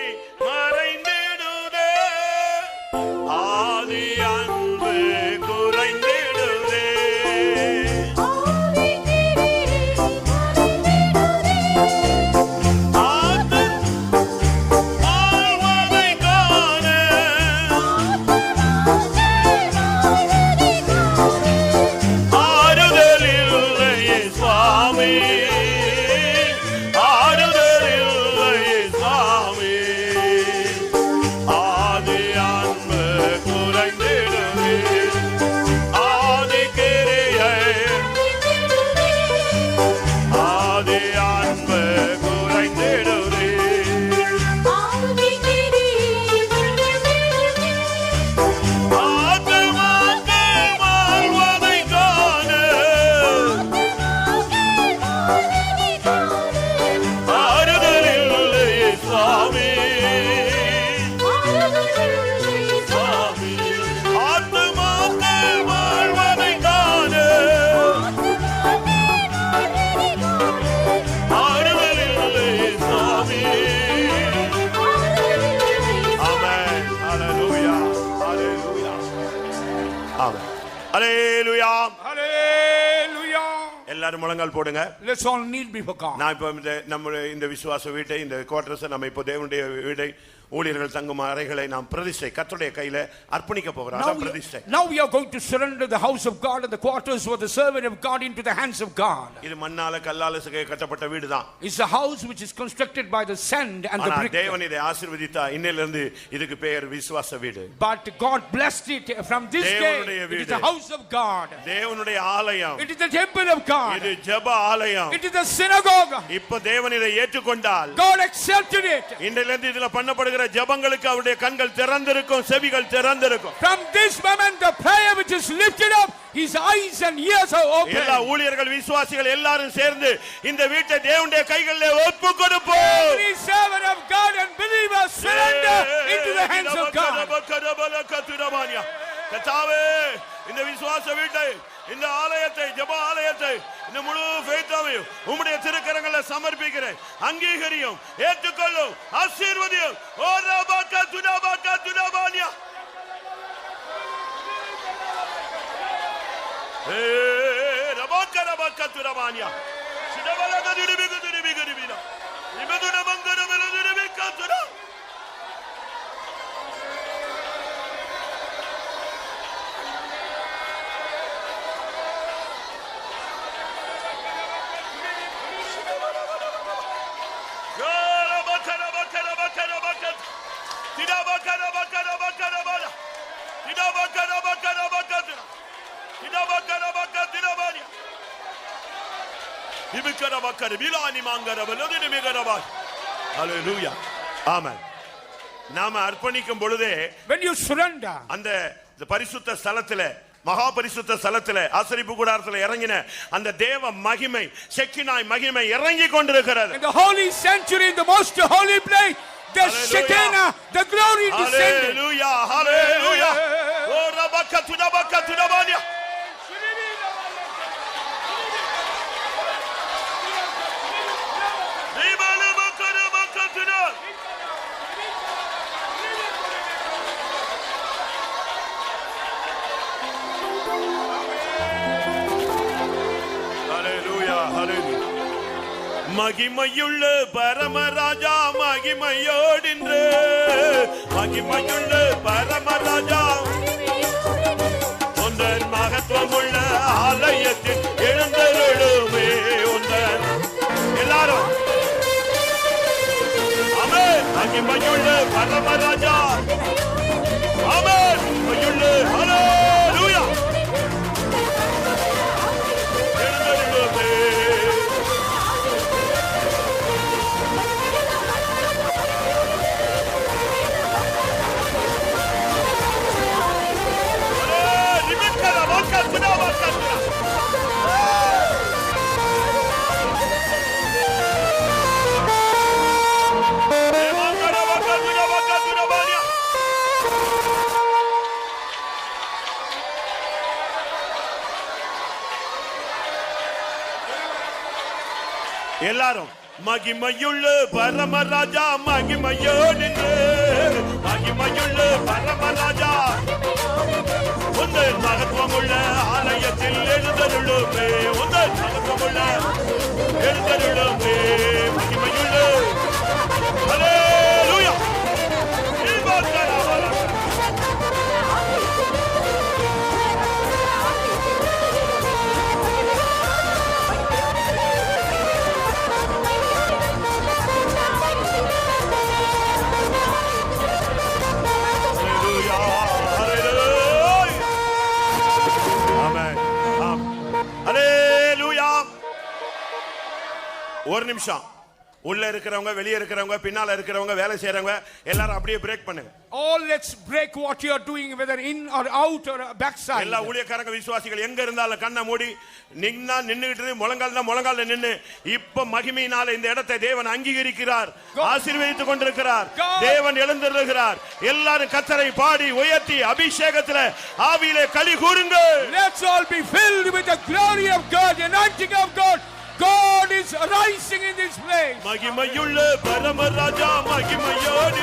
மறைந்திடுதே, ஆதி அன்பு குறைந்திடுதே, ஆழ்வதை காண Hallelujah. Hallelujah. எல்லாரும் முழங்கால் போடுங்க. Let's all kneel before God. நான் இப்ப நம்ம இந்த விசுவாச வீட்டை, இந்த குவார்டர்ஸ் நம்ம இப்ப தேவனுடைய வீட்டை, ஊழியர்கள் தங்கும் அறைகளை நாம் பிரதிஷ்டை கர்த்தருடைய கையில அர்ப்பணிக்க போகிறோம். அதான் பிரதிஷ்டை. Now we are going to surrender the house of God and the quarters for the servant of God into the hands of God. இது மண்ணால கல்லால கட்டப்பட்ட வீடு தான். It's a house which is constructed by the sand and the brick. தேவன் இதை ஆசீர்வதித்தா இன்னையில இருந்து இதுக்கு பெயர் விசுவாச வீடு. But God blessed it from this day. It is the house of God. தேவனுடைய ஆலயம். It is the temple of God. இது ஜெப ஆலயம். It is the synagogue. இப்ப தேவன் இதை ஏற்றுக்கொண்டால் God accepted it. இன்னையில இருந்து இதுல பண்ணப்படுகிற ஜெபங்களுக்கு அவருடைய கண்கள் திறந்திருக்கும், செவிகள் திறந்திருக்கும். From this moment the prayer which is lifted up, his eyes and ears are open. எல்லா ஊழியர்கள், விசுவாசிகள் எல்லாரும் சேர்ந்து இந்த வீட்டை தேவனுடைய கைகளிலே ஒப்புக் கொடுப்போம். Every servant of God and believers surrender into the hands of God. கர்த்தாவே, இந்த விசுவாச வீட்டை, இந்த ஆலயத்தை, ஜெப ஆலயத்தை, இந்த முழு ஃபெய்த்தாவையும் உம்முடைய திருக்கரங்களில் சமர்ப்பிக்கிறேன். அங்கீகரியும், ஏற்றுக்கொள்ளும், ஆசீர்வதியும். ஓ ரபக துனபக துனபானியா, ஏ ரபக ரபக துனபானியா, சிதபலக துனிபிகு துனிபிகு துனிபினா, இபதுன மங்கன மெலதுனிபிக துனா. Tidak bakar. Hallelujah. Amen. நாம அர்ப்பணிக்கும் பொழுதே when you surrender, அந்த பரிசுத்த ஸ்தலத்திலே மகா பரிசுத்த ஸ்தலத்திலே ஆசரிப்பு கூடாரத்திலே இறங்கின அந்த தேவ மகிமை செக்கினாய் மகிமை இறங்கி கொண்டிருக்கிறது. in the holy sanctuary, in the most holy place, the Shekinah, the glory descended. Hallelujah, hallelujah. Oh rabaka tudabania. மகிமையுள்ள பரமராஜா மகிமையோடின்று மகிமையுள்ள பரமராஜா உந்தன் மகத்துவமுள்ள ஆலயத்தில் எழுந்தருளுமே உந்தன் எல்லாரும் ஆமென் மகிமையுள்ள பரமராஜா ஆமென் மகிமையுள்ள ஹalleluya எழுந்தருளுமே எல்லாரும் மகிமையுள்ள பரமராஜா மகிமையோடு மகிமையுள்ள பரமராஜா உந்தன் மகத்துவமுள்ள ஆலயத்தில் எழுந்தருளுமே உந்தன் மகத்துவமுள்ள எழுந்தருளுமே மகிமையுள்ள ஹல்லேலூயா ஒரு நிமிஷம் உள்ள இருக்கிறவங்க வெளிய இருக்கிறவங்க பின்னால இருக்கிறவங்க வேலை செய்றவங்க எல்லாரும் அப்படியே பிரேக் பண்ணுங்க. All let's break what you are doing, whether in or out or backside. எல்லா ஊழியக்காரங்க விசுவாசிகள் எங்க இருந்தாலும் கண்ணை மூடி நின்னுகிட்டு முழங்கால்ல நின்னு இப்ப மகிமையினால இந்த இடத்தை தேவன் அங்கீகரிக்கிறார் ஆசீர்வதித்துக் கொண்டிருக்கிறார் தேவன் எழுந்திருக்கிறார். எல்லாரும் கர்த்தரை பாடி உயர்த்தி அபிஷேகத்திலே ஆவியிலே களி கூறுங்கள். Let's all be filled with the glory of God, the anointing of God. God is rising in this place. மகிமையுள்ள பரமராஜா மகிமையோடு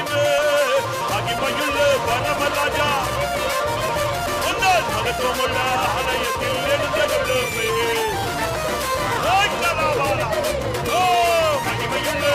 மகிமையுள்ள பரமராஜா உந்தன் மகத்துவமுள்ள ஆலயத்தில் எழுந்தருளுமே ஓ மகிமையுள்ள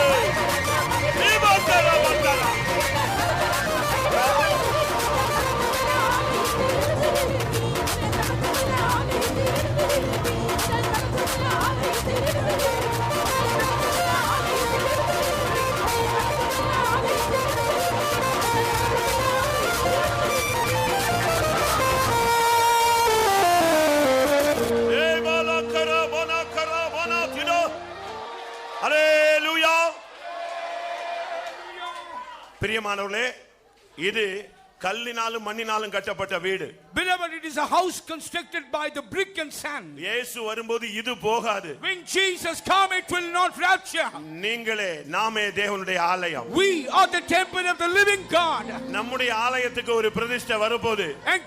பிரியமானவர்களே இது கல்லினாலும் மண்ணினாலும் கட்டப்பட்ட வீடு. Beloved, it is a house constructed by the brick and sand. இயேசு வரும்போது இது போகாது. When Jesus come, it will not rapture. நீங்களே நாமே தேவனுடைய ஆலயம். We are the temple of the living God. நம்முடைய ஆலயத்துக்கு ஒரு பிரதிஷ்டை வரப்போகுது. And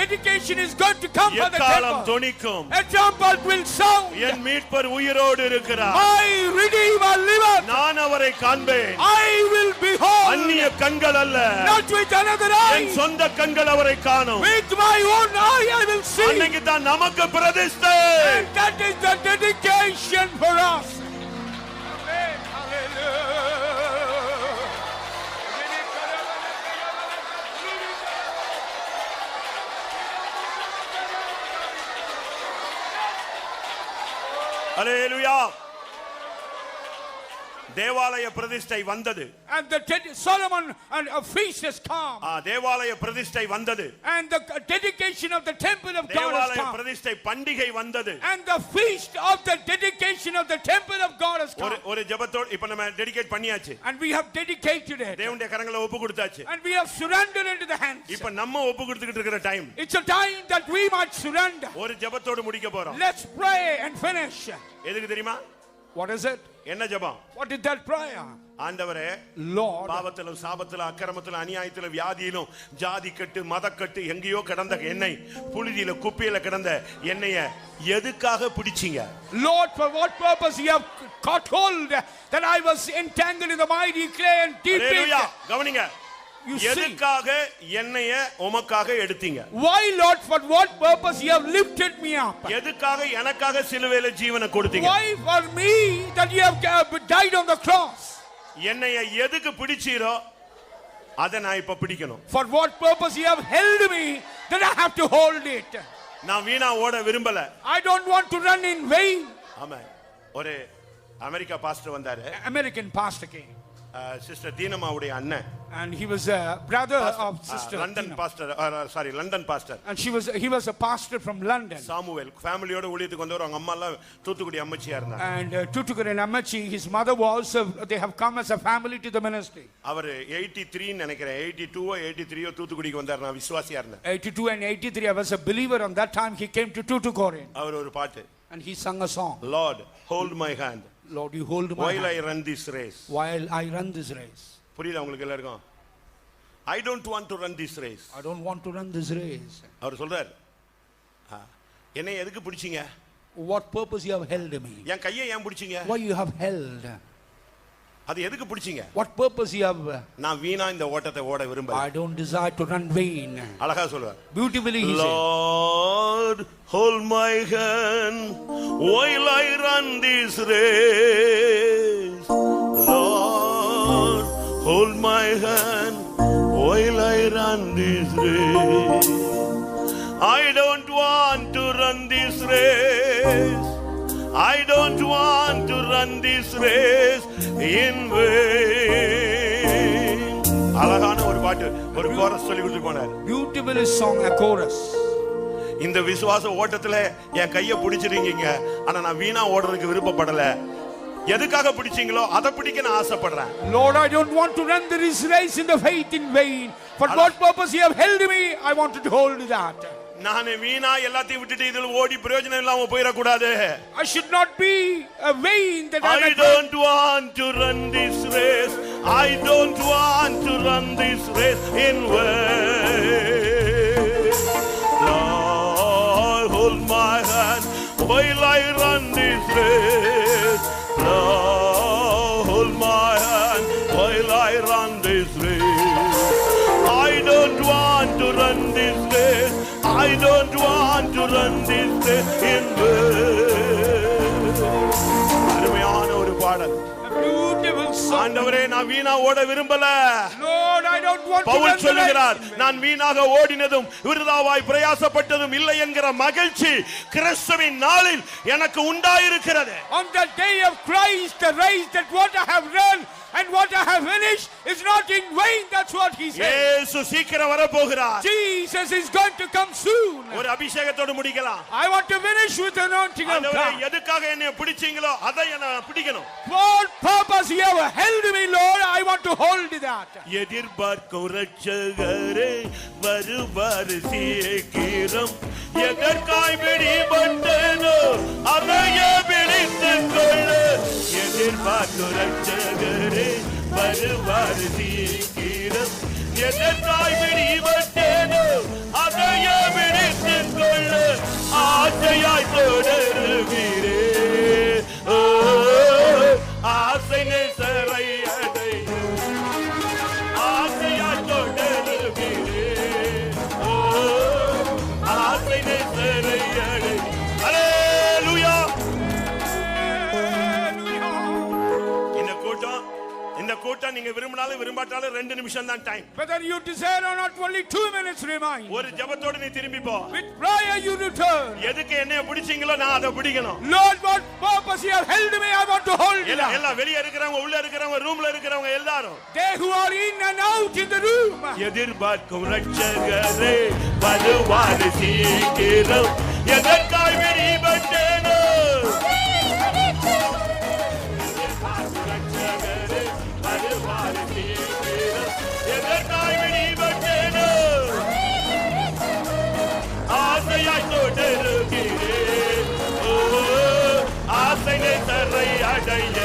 dedication is going to come for the temple. எக்காலம் தொனிக்கும். A trumpet will sound. என் மீட்பர் உயிரோடு இருக்கிறார். My redeemer liveth. நான் அவரை காண்பேன். I will behold. அந்நிய கண்கள் அல்ல. Not with another eye. என் சொந்த கண்கள் அவரை காணும். With my own eye I will see. அன்னைக்கு தான் நமக்கு பிரதிஷ்டை. And that is the dedication for us. Amen. Hallelujah. Hallelujah. தேவாலய பிரதிஷ்டை வந்தது. And the Solomon and a feast has come. தேவாலய பிரதிஷ்டை வந்தது. And the dedication of the temple of God has come. தேவாலய பிரதிஷ்டை பண்டிகை வந்தது. And the feast of the dedication of the temple of God has come. ஒரு ஜெபத்தோட இப்ப நம்ம டெடிகேட் பண்ணியாச்சு. And we have dedicated it. தேவனுடைய கரங்களை ஒப்பு கொடுத்தாச்சு. And we have surrendered into the hands. இப்ப நம்ம ஒப்பு கொடுத்துக்கிட்டு இருக்கிற time. It's a time that we might surrender. ஒரு ஜெபத்தோட முடிக்க போறோம். Let's pray and finish. எதுக்கு தெரியுமா? What is it? என்ன ஜெபம்? What is that prayer? ஆண்டவரே, Lord, பாவத்திலும் சாபத்திலும் அக்கிரமத்திலும் அநியாயத்திலும் வியாதியிலும் ஜாதி கட்டு மதக்கட்டு எங்கேயோ கிடந்த என்னை புழுதியில குப்பையில கிடந்த என்னைய எதுக்காக பிடிச்சீங்க? Lord, for what purpose you have caught hold that I was entangled in the mighty clay and deep pit? Hallelujah. கவனிங்க. எதுக்காக என்னைய உமக்காக எடுத்தீங்க? Why, Lord, for what purpose you have lifted me up? எதுக்காக எனக்காக சிலுவையில ஜீவனை கொடுத்தீங்க? Why for me that you have died on the cross? என்னைய எதுக்கு பிடிச்சீரோ அதை நான் இப்ப பிடிக்கணும். For what purpose you have held me that I have to hold it? நான் வீணா ஓட விரும்பல. I don't want to run in vain. ஆமென். ஒரு அமெரிக்கா பாஸ்டர் வந்தாரு. American pastor came. சிஸ்டர் தீனமாவுடைய அண்ணன். And he was a brother of sister London pastor, London pastor. And he was a pastor from London. Samuel ஃபேமிலியோட ஊழியத்துக்கு வந்தவர். அவங்க அம்மா எல்லாம் தூத்துக்குடி அம்மச்சியா இருந்தாங்க. And Tutukuri and Ammachi, his mother was, they have come as a family to the ministry. அவர் 83 நினைக்கிறேன், 82 83 தூத்துக்குடிக்கு வந்தார். நான் விசுவாசியா இருந்தேன். 82 and 83, I was a believer on that time. He came to Tuticorin. அவர் ஒரு பாட்டு. And he sung a song. Lord, hold my hand. Lord, you hold my while hand. I run this race. While I run this race. புரியுதா உங்களுக்கு எல்லாருக்கும்? I don't want to run this race. I don't want to run this race. அவர் சொல்றார், என்னை எதுக்கு பிடிச்சீங்க? What purpose you have held me? என் கையை ஏன் பிடிச்சீங்க? Why you have held? அது எதுக்கு பிடிச்சீங்க? What purpose you have? நான் வீணா இந்த ஓட்டத்தை ஓட விரும்பல. I don't desire to run vain. அழகா சொல்றார். Beautifully he said, Lord, hold my hand while I run this race. Lord, hold my hand while I run this race. I don't want to run this race. I don't want to run this race in vain. அழகான ஒரு பாட்டு, ஒரு கோரஸ் சொல்லி கொடுத்து போனார். Beautiful song, a chorus. இந்த விசுவாச ஓட்டத்துல என் கையை பிடிச்சிருக்கீங்க, ஆனா நான் வீணா ஓடுறதுக்கு விருப்பப்படல. எதுக்காக பிடிச்சீங்களோ அதை பிடிக்க நான் ஆசைப்படுறேன். Lord, I don't want to run this race in the faith in vain. For what purpose you have held me, I wanted to hold that. நான் வீணா எல்லாத்தையும் விட்டுட்டு இதுல ஓடி பிரயோஜனம் இல்லாம போயிட கூடாது. I should not be a vain that I don't want to run this race. I don't want to run this race in vain. Lord, hold my hand while I run this race. Lord, hold my hand while I run this race. I don't want to run this race. I don't want to run this race in vain. அருமையான ஒரு பாடல். beautiful song. ஆண்டவரே, நான் வீணா ஓட விரும்பல. Lord, I don't want to run Pavul சொல்லுகிறார், நான் வீணாக ஓடினதும் விருதாவாய் பிரயாசப்பட்டதும் இல்லை என்கிற மகிழ்ச்சி கிறிஸ்துவின் நாளில் எனக்கு உண்டாயிருக்கிறது. On the day of Christ, the race that what I have run and what I have finished is not in vain. That's what he said. இயேசு சீக்கிரம் வர போகிறார். Jesus is going to come soon. ஒரு அபிஷேகத்தோடு முடிக்கலாம். I want to finish with the anointing of God. எதுக்காக என்னை பிடிச்சீங்களோ அதை நான் பிடிக்கணும். For purpose you have held me, Lord, I want to hold that. எதிர்பார்க்கும் இரட்சகரே வருவார் சீக்கிரம். எதற்காய் பிடிபட்டேனோ அதையே பிடித்துக் கொள்ளு. எதிர்பார்க்கும் இரட்சகரே வருவார் சீக்கிரம். எதற்காய் பிடிபட்டேனோ அதையே பிடித்துக் கொள்ளு. ஆசையாய் தொடருகிறேன். ஆசை நேசரை அடை. ஆசையாய் தொடருகிறேன். ஆசை நேசரை அடை. ஹல்லேலூயா. இந்த கூட்டம் தான். நீங்க விரும்பினாலும் விரும்பாட்டாலும் 2 நிமிஷம் தான் time. Whether you desire or not, only 2 minutes remain. ஒரு ஜெபத்தோட நீ திரும்பி போ. With prayer you return. எதுக்கு என்னைய பிடிச்சீங்களோ நான் அதை பிடிக்கணும். Lord, what purpose you have held me, I want to hold you. எல்லாம் வெளிய இருக்கிறவங்க, உள்ள இருக்கிறவங்க, ரூம்ல இருக்கிறவங்க எல்லாரும், they who are in and out in the room, எதிர்பார்க்கும் ரட்சகரே வருவார் சீக்கிரம், எதற்காய் வெறிபட்டேனோ, ரட்சகரே வருவார் சீக்கிரம், எதற்காய் வெறிபட்டேனோ, ஆசையாய் தொடருகிறேன், ஆசை நேசரை அடைய,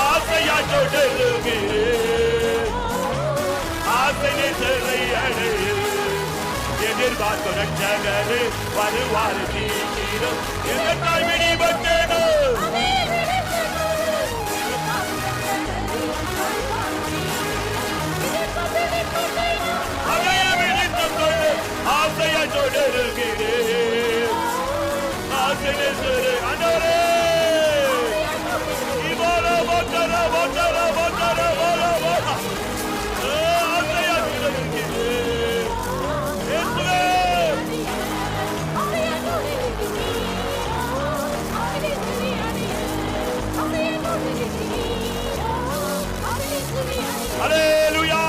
ஆசையாய் தொடருகிறேன், ஆசை நேசரை அடைய, எதிர்பார்க்கும் ரட்சகரே வருவார் சீக்கிரம், எதற்காய் வெறிபட்டேனோ, அதைய விழித்துக் கொண்டு ஆசையாய் தொடருகிறேன், ஆசை நேசரை ஆண்டவரே, இவர வந்தர வந்தர வந்தர வர வர, ஆசையாய் தொடருகிறேன், இயேசுவே, ஹல்லேலூயா.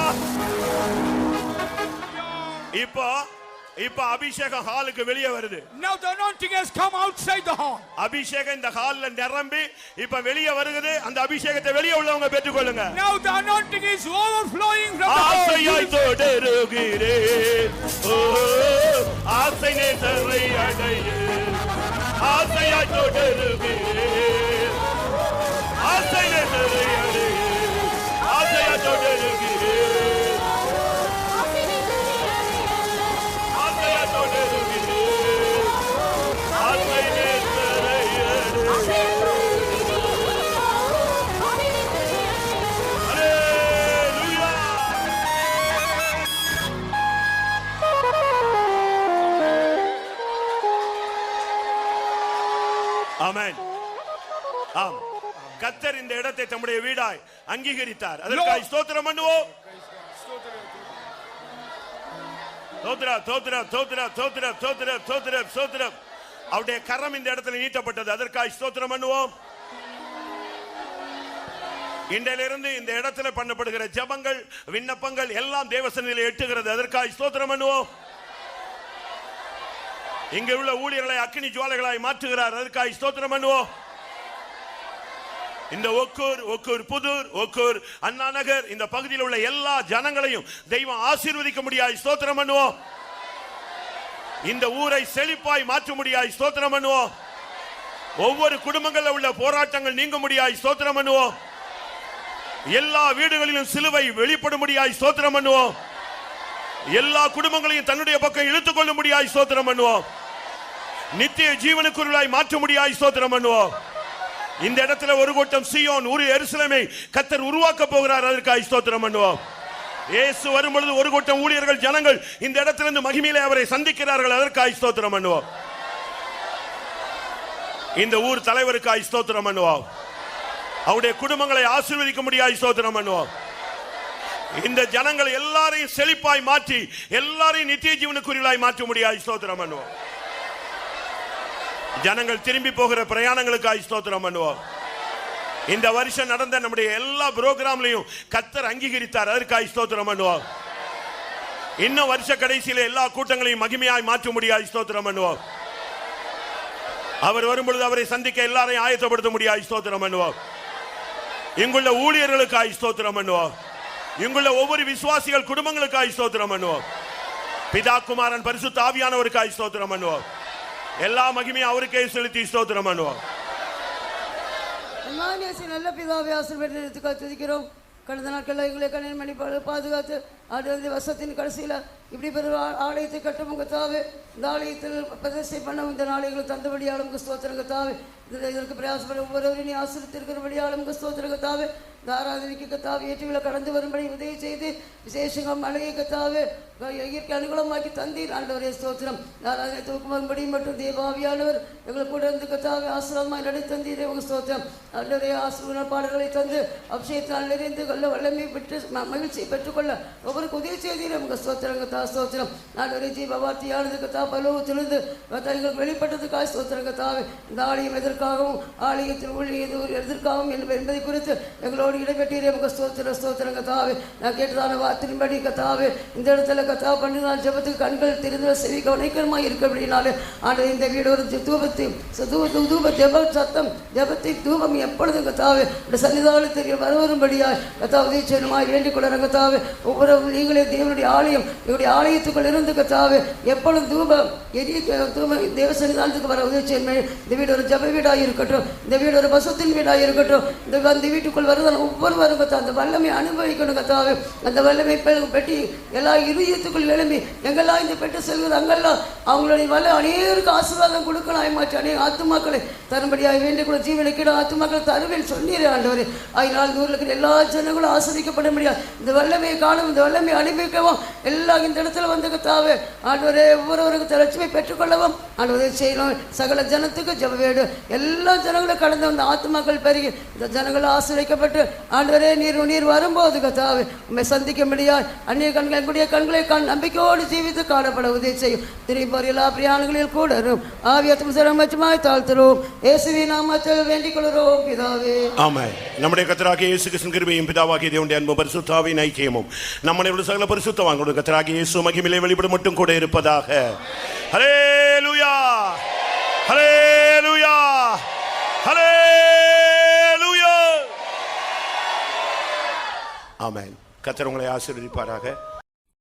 இப்போ அபிஷேகம் ஹாலுக்கு வெளியே வருது. Now the anointing has come outside the hall. அபிஷேகம் இந்த ஹால்ல நிரம்பி இப்ப வெளியே வருகிறது. அந்த அபிஷேகத்தை வெளியே உள்ளவங்க பெற்றுக்கொள்ளுங்க. Now the anointing is overflowing from the hall. ஆசையாய் தொடருகிறேன், ஆசை நேசரை அடைய, ஆசையாய் தொடருகிறேன், ஆசை நேசரை அடைய, ஆசையாய் தொடருகிறேன், ஆசையாய் தொடருகிறேன், ஆசை நேசரை அடைய. ஹல்லேலூயா. ஆமென். ஆம், கர்த்தர் இந்த இடத்தை தம்முடைய வீடாய் அங்கீகரித்தார். அதற்காக ஸ்தோத்திரம் பண்ணுவோம். ஸ்தோத்திரம், ஸ்தோத்திரம், ஸ்தோத்திரம், ஸ்தோத்திரம், ஸ்தோத்திரம், ஸ்தோத்திரம், ஸ்தோத்திரம். அவருடைய கரம் இந்த இடத்துல நீட்டப்பட்டது. அதற்காக ஸ்தோத்திரம் பண்ணுவோம். இன்றிலிருந்து இந்த இடத்துல பண்ணப்படுகிற ஜெபங்கள், விண்ணப்பங்கள் எல்லாம் தேவசன்னிலே எட்டுகிறது. அதற்காக ஸ்தோத்திரம் பண்ணுவோம். இங்க உள்ள ஊழியர்களை அக்கினி ஜுவாலைகளாய் மாற்றுகிறார். அதற்காக ஸ்தோத்திரம் பண்ணுவோம். இந்த ஒக்கூர் புதூர், ஒக்கூர் அண்ணா நகர், இந்த பகுதியில் உள்ள எல்லா ஜனங்களையும் தெய்வம் ஆசீர்வதிக்க முடியாது. ஸ்தோத்திரம் பண்ணுவோம். இந்த ஊரை செழிப்பாய் மாற்ற முடியாது. ஸ்தோத்திரம் பண்ணுவோம். ஒவ்வொரு குடும்பங்களில் உள்ள போராட்டங்கள் நீங்க முடியாது. ஸ்தோத்திரம் பண்ணுவோம். எல்லா வீடுகளிலும் சிலுவை வெளிப்பட முடியாது. ஸ்தோத்திரம் பண்ணுவோம். எல்லா குடும்பங்களையும் தன்னுடைய பக்கம் இழுத்துக் கொள்ள முடியாது. ஸ்தோத்திரம் பண்ணுவோம். நித்திய ஜீவனுக்குள்ளாய் மாற்ற முடியாது. ஸ்தோத்திரம் பண்ணுவோம். இந்த இடத்துல ஒரு கூட்டம் சீயோன், ஒரு எருசலேமை கர்த்தர் உருவாக்க போகிறார். அதற்காக ஸ்தோத்திரம் பண்ணுவோம். இயேசு வரும்பொழுது ஒரு கூட்டம் ஊழியர்கள், ஜனங்கள் இந்த இடத்திலிருந்து மகிமையிலே அவரை சந்திக்கிறார்கள். அதற்காக ஸ்தோத்திரம் பண்ணுவோம். இந்த ஊர் தலைவருக்காக ஸ்தோத்திரம் பண்ணுவோம். அவருடைய குடும்பங்களை ஆசீர்வதிக்க முடியாது. ஸ்தோத்திரம் பண்ணுவோம். இந்த ஜனங்கள் எல்லாரையும் செழிப்பாய் மாற்றி எல்லாரையும் நித்திய ஜீவனுக்குரியவர்களாய் மாற்ற முடியாது. ஸ்தோத்திரம் பண்ணுவோம். ஜனங்கள் திரும்பி போகிற பிரயாணங்களுக்காக ஸ்தோத்திரம் பண்ணுவோம். இந்த வருஷம் நடந்த நம்முடைய எல்லா புரோகிராம்லையும் கர்த்தர் அங்கீகரித்தார். அதற்காக ஸ்தோத்திரம் பண்ணுவோம். இன்னும் வருஷ கடைசியில எல்லா கூட்டங்களையும் மகிமையாய் மாற்ற முடியாது. ஸ்தோத்திரம் பண்ணுவோம். அவர் வரும்பொழுது அவரை சந்திக்க எல்லாரையும் ஆயத்தப்படுத்த முடியாது. ஸ்தோத்திரம் பண்ணுவோம். இங்குள்ள ஊழியர்களுக்காக ஸ்தோத்திரம் பண்ணுவோம். இங்குள்ள ஒவ்வொரு விசுவாசிகள் குடும்பங்களுக்காக ஸ்தோத்திரம் பண்ணுவோம். பிதா, குமாரன், பரிசுத்த ஆவியானவருக்காக ஸ்தோத்திரம் பண்ணுவோம். எல்லா மகிமையும் அவருக்கே செலுத்தி ஸ்தோத்திரம் பண்ணுவோம். நல்ல பிதாவை ஆசீர்வாதத்துக்காக துதிக்கிறோம். கடந்த நாட்களில் எங்களை கண்ணீர் மணி பாதுகாத்து ஆண்டு வருஷத்தின் கடைசியில் இப்படி பெரு ஆலயத்தை கட்டும் கத்தாவே, இந்த ஆலயத்தில் பிரதிஷ்டை பண்ண இந்த நாளைகளை தந்தபடியாலும் ஸ்தோத்திரம் கத்தாவே. இதற்கு பிரயாசப்பட ஒவ்வொருவரையும் நீ ஆசிரித்திருக்கிறபடியாலும் ஸ்தோத்திரம் கத்தாவே. இந்த ஆராதனைக்கு கத்தாவே ஏற்றுவில கடந்து வரும்படி உதவி செய்து விசேஷங்கள் மழையை கத்தாவே இயற்கை அனுகூலமாக்கி தந்தீர் ஆண்டவரே ஸ்தோத்திரம். ஆராதனை தூக்கம் வரும்படி மற்றும் தேவாவியானவர் எங்களுக்கு கூட இருந்து கத்தாவே ஆசீர்வாதமாக நடை தந்தீரே உங்கள் ஸ்தோத்திரம். ஆண்டவரே ஆசீர்வாத பாடல்களை தந்து அபிஷேகத்தால் நிறைந்து கொள்ள வல்லமை பெற்று மகிழ்ச்சியை பெற்றுக்கொள்ள ஒவ்வொருக்கு உதவி செய்தீரே உங்கள் ஸ்தோத்திரம் கத்தா ஸ்தோத்திரம். ஆண்டவரே ஜீவ வார்த்தையானது கத்தா பலவத்திலிருந்து எங்களுக்கு வெளிப்பட்டதுக்காக ஸ்தோத்திரம் கத்தாவே. இந்த ஆலயம் எதற்காகவும் ஆலயத்தில் ஊழியது எதற்காகவும் என்பதை குறித்து எங்களோடு இடைப்பெற்றீரே உங்கள் ஸ்தோத்திரம் ஸ்தோத்திரம் கத்தாவே. நான் கேட்டதான வார்த்தையின்படி கத்தாவே இந்த இடத்துல கத்தா பண்ணினால் ஜபத்துக்கு கண்கள் தெரிந்த செவி கவனிக்கமாக இருக்க அப்படின்னாலே ஆண்டவர் இந்த வீடு ஒரு தூப ஜப சத்தம் ஜபத்தை தூபம் எப்பொழுதும் கத்தாவே இந்த சன்னிதானத்தில் வரும்படியாய் கத்தா உதவி செய்யணுமாய் வேண்டிக் கொள்ளுற கத்தாவே. ஒவ்வொரு நீங்களே தேவனுடைய ஆலயம் எங்களுடைய ஆலயத்துக்குள் இருந்து கத்தாவே எப்பொழுதும் தூபம் எரிய தூபம் தேவ சன்னிதானத்துக்கு வர உதவி செய்யணும். இந்த வீடு ஒரு ஜப வீடாக இருக்கட்டும், இந்த வீடு ஒரு பசுத்தின் வீடாக இருக்கட்டும். இந்த வீட்டுக்குள் வருதான் ஒவ்வொருவரும் கத்தா அந்த வல்லமை அனுபவிக்கணும் கத்தாவே. அந்த வல்லமை பெட்டி எல்லா இருதயத்துக்குள் எழும்பி எங்கெல்லாம் இந்த பெற்று செல்வது அங்கெல்லாம் அவங்களுடைய வல்ல அநேகருக்கு ஆசீர்வாதம் கொடுக்கணும். ஆய்மாற்றி அநேக ஆத்துமாக்களை தரும்படியாக வேண்டிக் கூட ஜீவனுக்கிட ஆத்துமாக்களை தருவேன் சொன்னீரே ஆண்டவரே. அதனால் ஊரில் இருக்கிற எல்லா ஜனங்களும் ஆஸ்வதிக்கப்பட முடியாது. இந்த வல்லமையை காணும், இந்த வல்லமையை அனுபவிக்கவும் எல்லாம் இந்த இடத்துல வந்து கத்தாவே ஆண்டவரே ஒவ்வொருவருக்கு தளர்ச்சியை பெற்றுக்கொள்ளவும் ஆண்டவரே செய்யணும். சகல ஜனத்துக்கு ஜப வேடு எல்லா ஜனங்களும் கடந்து வந்த ஆத்துமாக்கள் பெருகி இந்த ஜனங்களும் ஆசிரியக்கப்பட்டு ஆண்டவரே நீர் வரும்போது கத்தாவே உண்மை சந்திக்க முடியாது. அந்நிய கண்கள் கூடிய கண்களை நம்பிக்கையோடு ஜீவித்து காணப்பட உதவி செய்யும். திரும்பி எல்லா பிரியாணங்களில் கூட ஆவியத்தும் சிரமச்சமாய் தாழ்த்துறோம். இயேசுவின் நாமத்தில் வேண்டிக் கொள்கிறோம் பிதாவே. ஆமென். நம்முடைய கர்த்தராகிய இயேசு கிறிஸ்துவின் கிருபையும் பிதாவாகிய தேவனுடைய அன்பும் பரிசுத்த ஆவியின் ஐக்கியமும் நம்முடைய சகல பரிசுத்தவான்களுடைய கர்த்தராகிய இயேசு மகிமையிலே வெளிப்படும் மட்டும் கூட இருப்பதாக. ஹல்லேலூயா ஹல்லேலூயா ஹல்லேலூயா. ஆமென். கர்த்தர் உங்களை ஆசீர்வதிப்பாராக.